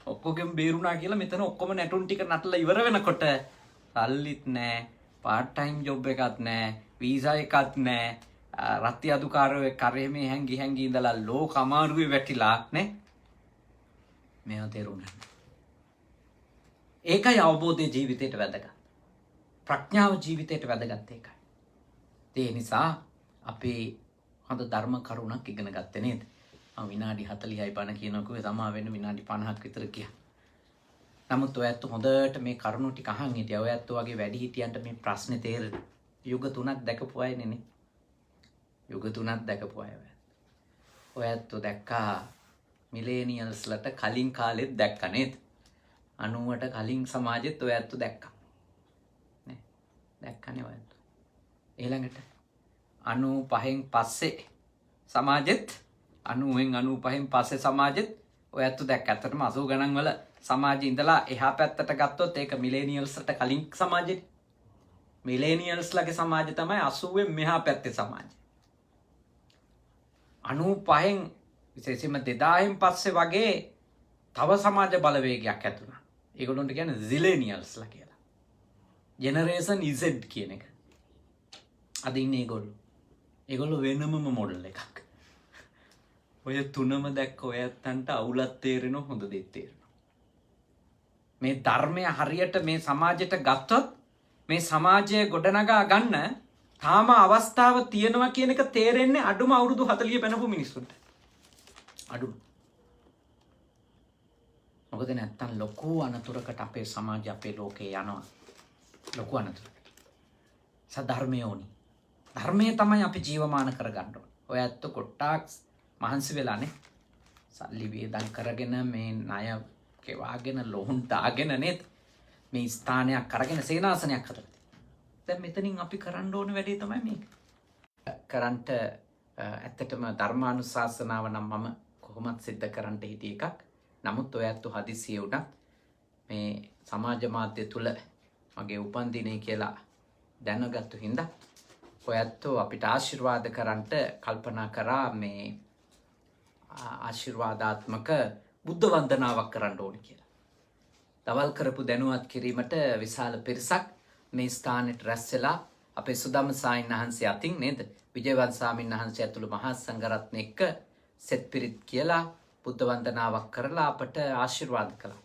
ඔක්කොගෙන් බේරුණා කියලා මෙතන ඔක්කොම නැටුම් ටික නටලා ඉවර වෙනකොට සල්ලිත් නැහැ පාර්ට් ටයිම් ජොබ් එකක් නැහැ වීසා එකක් නැහැ රත්ති අදුකාරයෝ කරේ මේ හැංගි ඉඳලා ලෝක අමාරුවේ වැටිලා නේ මේව තේරුම් ගන්න. ඒකයි අවබෝධයේ ජීවිතයට වැදගත්. ප්‍රඥාව ජීවිතයට වැදගත් ඒකයි. ඒ නිසා අපි හොඳ ධර්ම කරුණක් ඉගෙන ගත්තේ නේද? මම විනාඩි 40යි බණ කියනකොට සමා වෙන්න විනාඩි 50ක් විතර ගියා. නමුත් ඔයත් හොඳට මේ කරුණු ටික අහන් හිටියා. ඔයත් වගේ වැඩි හිටියන්ට මේ ප්‍රශ්නේ තේරෙන. යුග 3ක් දැකපු අයනේ නේ. යුග 3ක් දැකපු අය. ඔයත් දැක්කා මිලේනියල්ස්ලට කලින් කාලෙත් දැක්කා නේද? 90ට කලින් සමාජෙත් ඔයත් දැක්කා. නේ? දැක්කනේ ඔයත්. ඊළඟට 95න් පස්සේ සමාජෙත් 90න් 95න් පස්සේ සමාජෙත් ඔයත් දැක්ක. ඇත්තටම 80 ගණන් වල සමාජෙ ඉඳලා එහා පැත්තට ගත්තොත් ඒක මිලේනියල්ස්ලට කලින් සමාජෙ. මිලේනියල්ස්ලගේ සමාජය තමයි 80න් මෙහා පැත්තේ සමාජය. 95න් විශේෂයෙන්ම 2000න් පස්සේ වගේ තව සමාජ බලවේගයක් ඇති වුණා. ඒගොල්ලන්ට කියන්නේ zillennialsලා කියලා. ජෙනරේෂන් Z කියන එක. අද ඉන්නේ ඒගොල්ලෝ වෙනමම මොඩල් එකක්. ඔය තුනම දැක්ක ඔයත්තන්ට අවුලක් තේරෙනවා හොඳ දෙයක් තේරෙනවා. මේ ධර්මය හරියට මේ සමාජයට ගත්තොත් මේ සමාජය ගොඩනගා ගන්න තාම අවස්ථාව තියෙනවා කියන එක තේරෙන්නේ අඩුම අවුරුදු 40 වෙනපු මිනිස්සුන්ට. අඩුම. මොකද නැත්තම් ලොකු අනතුරකට අපේ සමාජය අපේ ලෝකේ යනවා. ලොකු අනතුරකට. සද්ධර්මය ඕනි. ධර්මය තමයි අපි ජීවමාන කරගන්න ඕන. ඔය ඇත්ත කොට්ටාක් මහන්සි වෙලානේ. සල්ලි වේදම් කරගෙන මේ ණය කෙවාගෙන ලෝන් දාගෙන නේද? මේ ස්ථානයක් අරගෙන සේනාසනයක් හදලා. දැන් මෙතනින් අපි කරන්න ඕන වැඩේ තමයි මේක. කරන්ට ඇත්තටම ධර්මානුශාසනාව නම් මම කොහොමත් සිද්ධ කරන්න හිටිය එකක්. නමුත් ඔය ඇත්ත හදිසියෙ උනත් මේ සමාජ මාධ්‍ය තුල මගේ උපන්දිනේ කියලා දැනගත්තු හින්දා ඔයත් අපිට ආශිර්වාද කරන්නට කල්පනා කරා මේ ආශිර්වාදාත්මක බුද්ධ වන්දනාවක් කරන්න ඕනේ කියලා. දවල් කරපු දැනුවත් කිරීමට විශාල පිරිසක් මේ ස්ථානෙට රැස් වෙලා අපේ සුදම්ම සාමින් වහන්සේ අතින් නේද? විජයවන්ත සාමින් වහන්සේ ඇතුළු මහා සංඝරත්නය එක්ක සෙත් පිරිත් කියලා බුද්ධ වන්දනාවක් කරලා අපට ආශිර්වාද කළා.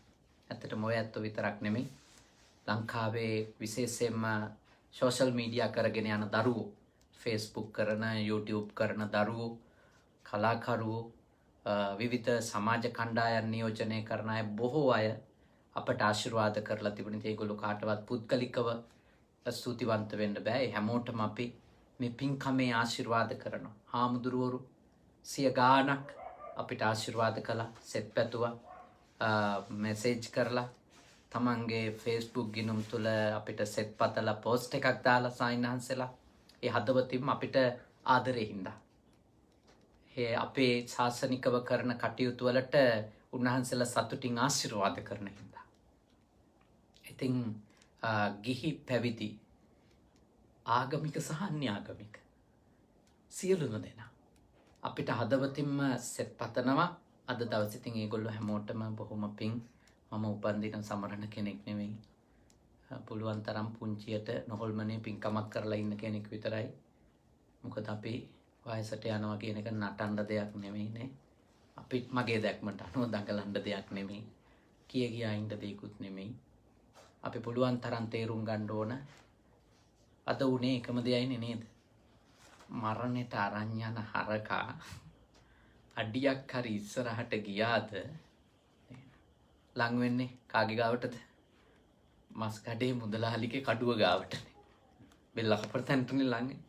ඇත්තටම ඔය ඇත්තෝ විතරක් නෙමෙයි ලංකාවේ විශේෂයෙන්ම සෝෂල් මීඩියා කරගෙන යන දරුවෝ Facebook කරන YouTube කරන දරුවෝ කලාකරුවෝ විවිධ සමාජ කණ්ඩායම් නියෝජනය කරන අය බොහෝ අය අපට ආශිර්වාද කරලා තිබුණේ. ඒගොල්ලෝ කාටවත් පුද්ගලිකව ස්තුතිවන්ත වෙන්න බෑ. හැමෝටම අපි මේ පින්කමේ ආශිර්වාද කරනවා. හාමුදුරුවරු සිය ගාණක් අපිට ආශිර්වාද කළා, සෙත් පැතුවා, මෙසේජ් කරලා තමන්ගේ Facebook ගිණුම් තුල අපිට සෙත් පතලා පෝස්ට් එකක් දාලා සායින්හන්සලා ඒ හදවතින්ම අපිට ආදරේ හින්දා ඒ අපේ ශාසනිකව කරන කටයුතු වලට උන්වහන්සේලා සතුටින් ආශිර්වාද කරන හින්දා. ඉතින් ගිහි පැවිදි ආගමික සහ අන්‍යාගමික සියලුම දෙනා අපිට හදවතින්ම සෙත් පතනවා. අද දවසේ ඉතින් ඒගොල්ලෝ හැමෝටම බොහොම පිං. මම උපන්දින සමරන කෙනෙක් නෙවෙයි. පුළුවන් තරම් පුංචියට නොහොල්මනේ පින්කමක් කරලා ඉන්න කෙනෙක් විතරයි. මොකද අපි වයසට යනවා කියන එක නටන්න දෙයක් නෙමෙයිනේ. අපි මගේ දැක්මට අනුව දඟලන්න දෙයක් නෙමෙයි. කියා ඉන්න දෙයක්ුත් නෙමෙයි. අපි පුළුවන් තරම් තේරුම් ගන්න ඕන අද උනේ එකම දෙයයිනේ නේද? මරණයට අරන් යන හරකා අඩියක් හරි ඉස්සරහට ගියාද ලං වෙන්නේ කාගේ ගාවටද? මස් කඩේ මුදලාලිගේ කඩුව ගාවටනේ. බෙල්ල කපරතන්ටනේ ලංගේ.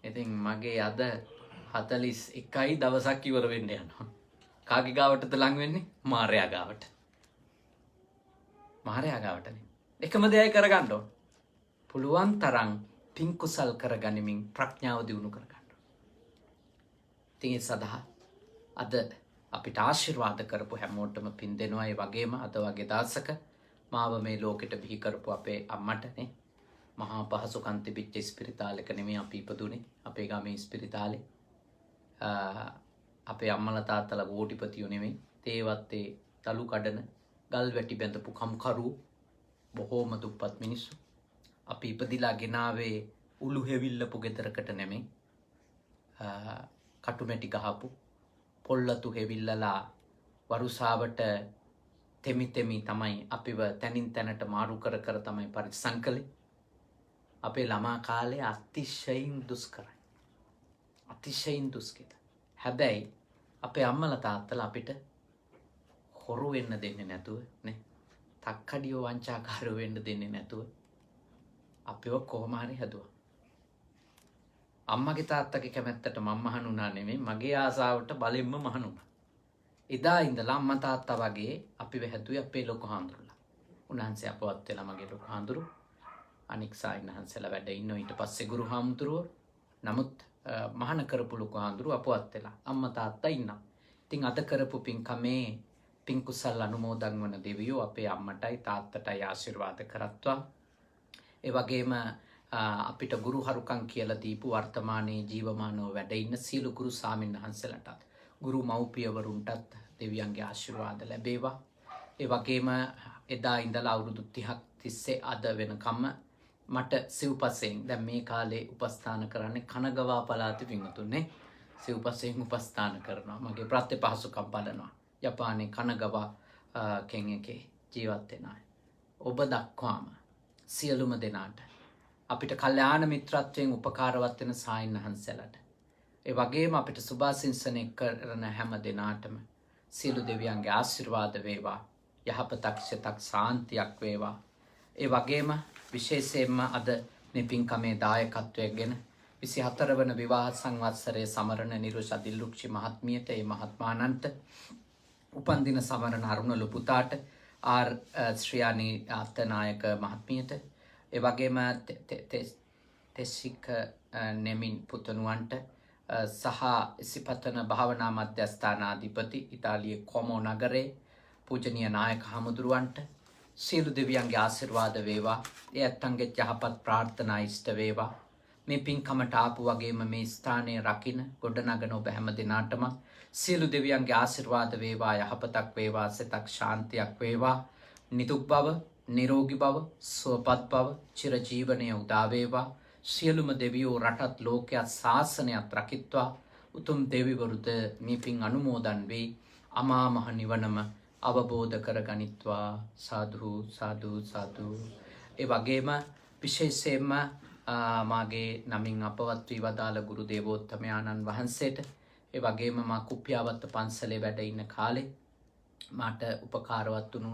ඉතින් මගේ අද 41යි දවසක් ඉවර වෙන්න යනවා. කාගේ ගාවටද ලං වෙන්නේ? මාරයා ගාවට. මාරයා ගාවටනේ. එකම දෙයයි කරගන්න ඕන. පුළුවන් තරම් පින් කුසල් කරගනිමින් ප්‍රඥාව දියුණු කරගන්න. ඉතින් ඒ සඳහා අද අපිට ආශිර්වාද කරපු හැමෝටම පින් දෙනවා. ඒ වගේම අද වගේ දවසක මාව මේ ලෝකෙට බිහි කරපු අපේ අම්මටනේ මහා පහසුකම් තිබිච්ච ස්පිරිතාලෙක නෙමෙයි අපි ඉපදුනේ. අපේ ගමේ ස්පිරිතාලේ. අපේ අම්මලා තාත්තලා කෝටිපතියෝ නෙමෙයි. තේවත් ඒ තලු කඩන ගල් වැටි බැඳපු කම්කරු බොහෝම දුප්පත් මිනිස්සු. අපි ඉපදිලා ගෙනාවේ උළු හැවිල්ලපු ගෙදරකට නෙමෙයි. කටුමැටි ගහපු පොල්ලතු හෙවිල්ලලා වරුසාවට තෙමි තමයි අපිව තැනින් තැනට මාරු කර තමයි පරිස්සම් කළේ. අපේ ළමා කාලේ අතිශයින් දුෂ්කරයි. අතිශයින් දුෂ්කර. හැබැයි අපේ අම්මලා තාත්තලා අපිට හොරු වෙන්න දෙන්නේ නැතුව නේ. තක්කඩියෝ වංචාකාරයෝ වෙන්න දෙන්නේ නැතුව අපිව කොහොම හරි හැදුවා. අම්මගේ තාත්තගේ කැමැත්තට මම මහණුණා නෙමෙයි, මගේ ආසාවට බලෙන්ම මහණුණා. එදා ඉඳලා අම්මා තාත්තා වගේ අපිව හැදුවේ අපේ ලොකු හාමුදුරුවෝ. උන්වහන්සේ අපවත් වෙලා මගේ ලොකු හාමුදුරුවෝ. අනික් සායින්හන්සලා වැඩ ඉන්නෝ ඊට පස්සේ ගුරු හාමුදුරුවෝ. නමුත් මහාන කරපු ලොකු හාමුදුරුවෝ අපවත් වෙලා අම්මා තාත්තා ඉන්නවා. ඉතින් අද කරපු පින්කමේ පින් කුසල් අනුමෝදන් වන දෙවියෝ අපේ අම්මටයි තාත්තටයි ආශිර්වාද කරත්වා. ඒ වගේම අපිට ගුරු හරුකම් කියලා දීපු වර්තමානයේ ජීවමානව වැඩ ඉන්න සීල ගුරු ස්වාමින්වහන්සේලාටත් ගුරු මව්පියවරුන්ටත් දෙවියන්ගේ ආශිර්වාද ලැබේවා. ඒ වගේම එදා ඉඳලා අවුරුදු 30ක් තිස්සේ අද වෙනකම් මට සිව්පසයෙන් දැන් මේ කාලේ උපස්ථාන කරන්නේ කනගවා පළාතේ පිංගුතුනේ. සිව්පසයෙන් උපස්ථාන කරනවා. මගේ ප්‍රත්‍යපහසුකම් බලනවා. ජපානයේ කනගවා කෙනෙක්ගේ ජීවත් වෙන අය. ඔබ දක්වාම සියලුම දෙනාට අපිට කල්යාණ මිත්‍රත්වයෙන් උපකාරවත් වෙන සායින්හන්සලාට ඒ වගේම අපිට සුභාසින්සනය කරන හැම දෙනාටම සියලු දෙවියන්ගේ ආශිර්වාද වේවා. යහපතක් සිතක් සාන්තියක් වේවා. ඒ වගේම විශේෂයෙන්ම අද මේ පින්කමේ දායකත්වයෙන් 24 වන විවාහ සංවත්සරයේ සමරන නිරුෂ දිල්ලුක්ෂි මහත්මියට ඒ මහත්මානන්ත උපන්දින සමරන අරුණලු පුතාට ආර් ශ්‍රියානි අත්තනායක මහත්මියට ඒ වගේම තෙසික නෙමින් පුතණුවන්ට සහ සිපතන භාවනා මධ්‍යස්ථානාධිපති ඉතාලියේ කොමෝ නගරේ පූජනීය නායක හමුදුරුවන්ට සියලු දෙවියන්ගේ ආශිර්වාද වේවා. ඒ ඇත්තන්ගේ යහපත් ප්‍රාර්ථනා ඉෂ්ට වේවා. මේ පින්කමට ආපු වගේම මේ ස්ථානයේ රකින්න ගොඩනගන ඔබ හැම දිනාටම සියලු දෙවියන්ගේ ආශිර්වාද වේවා. යහපතක් වේවා. සිතක් ශාන්තියක් වේවා. නිදුක් බව, නිරෝගී බව, සුවපත් බව, චිරජීවනයේ උදා වේවා. සියලුම දෙවියෝ රටත් ලෝකයක් ශාසනයත් රකිත්වා. උතුම් දෙවිවරුද මේ පින් අනුමෝදන් වේ. අමා මහ නිවනම අවබෝධ කරගනිත්වා සාදු සාදු සාදු. ඒ වගේම විශේෂයෙන්ම මාගේ නමින් අපවත් වී වදාළ ගුරු දේවෝත්තමයාණන් වහන්සේට ඒ වගේම මා කුප්පියාවත්ත පන්සලේ වැඩ ඉන්න කාලේ මට උපකාරවත් වුණු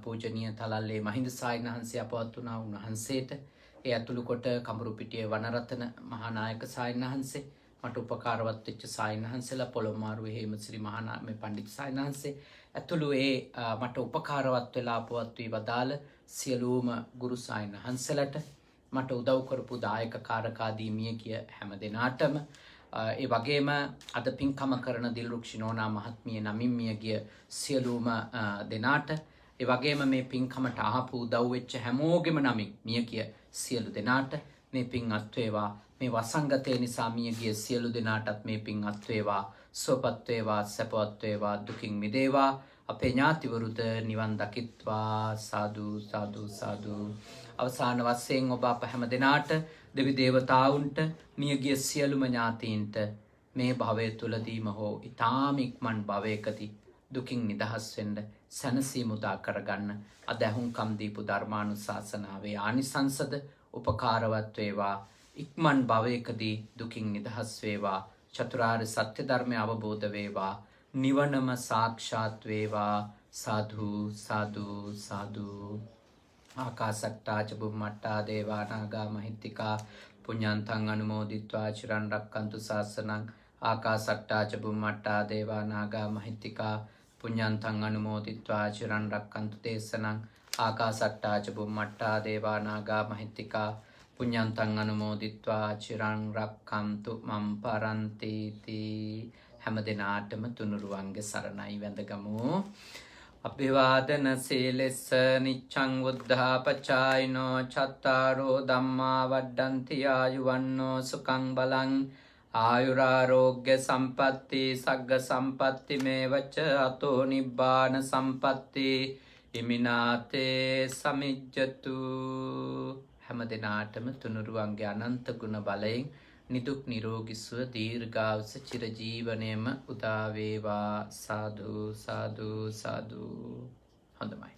පූජනීය තලල්ලේ මහින්ද සායින් වහන්සේ අපවත් වුණා. උන්වහන්සේට ඒ ඇතුළු කොට කඹුරුපිටියේ වනරතන මහානායක සායින් වහන්සේ, මට උපකාරවත් වෙච්ච සායින් වහන්සේලා, පොළොමාරුවේ හේමසිරි මහානායක පණ්ඩිත සායින් වහන්සේ ඇතුළු මට උපකාරවත් වෙලා අපවත් වී වදාළ සියලුම ගුරු සායින් වහන්සේලාට, මට උදව් කරපු දායක කාරකාදී මිය කිය හැම දෙනාටම, ඒ වගේම අද පින්කම කරන දිල්රුක්ෂි නෝනා මහත්මිය නමින් මිය ගිය සියලුම දෙනාට, ඒ වගේම මේ පින්කමට ආපු උදව් වෙච්ච හැමෝගෙම නමින් මිය කිය සියලු දෙනාට මේ පින් අත් වේවා. මේ වසංගතය නිසා මිය ගිය සියලු දෙනාටත් මේ පින් අත් වේවා. සුවපත් වේවා, සැපවත් වේවා, දුකින් මිදේවා. අපේ ඥාතිවරුද නිවන් දකිත්වා. සාදු සාදු සාදු. අවසාන වශයෙන් ඔබ අප හැම දෙනාට, දෙවි දේවතාවුන්ට, මියගිය සියලුම ඥාතීන්ට මේ භවය තුලදීම හෝ ඊ타ම ඉක්මන් භවයකදී දුකින් නිදහස් වෙන්න, සැනසීම උදා කරගන්න අද ඇහුම්කම් දීපු ධර්මානුශාසනාවේ ආනිසංසද උපකාරවත් වේවා. ඉක්මන් භවයකදී දුකින් නිදහස් වේවා. චතුරාර්ය සත්‍ය ධර්මය අවබෝධ වේවා. නිවනම සාක්ෂාත් වේවා. සාදු සාදු සාදු. ආකාසට්ටා ච බුම්මට්ටා දේවා නාග මහිත්‍තිකා පුඤ්ඤන්තං අනුමෝදිත්වා චිරන් රක්칸තු ශාසනං. ආකාසට්ටා ච බුම්මට්ටා දේවා නාග මහිත්‍තිකා පුඤ්ඤන්තං අනුමෝදිත්වා චිරන් රක්칸තු දේශනං. ආකාසට්ටා ච බුම්මට්ටා දේවා නාග මහිත්‍තිකා පුඤ්ඤන්තං අනුමෝදිත්වා චිරන් රක්칸තු මම් පරන්ති තී. හැම දිනාටම තුනුරුවන්ගේ සරණයි වැඳගමු. අභිවාදන සීලෙස්ස නිච්ඡං වුද්ධාපචායිනෝ චත්තාරෝ ධම්මා වඩ්ඩන්ති ආයුවන්නෝ සුඛං බලං ආයුරාරෝග්‍ය සම්පatti සග්ග සම්පatti මේවච අතෝ නිබ්බාන සම්පatti ඉමිනාතේ සමිජ්ජතු. හැම දිනාටම තුනුරුවන්ගේ අනන්ත ගුණ බලයෙන් නිදුක් නිරෝගී සුව දීර්ඝායුෂ චිරජීවනයේම උදා වේවා. සාදු සාදු සාදු. හොඳයි.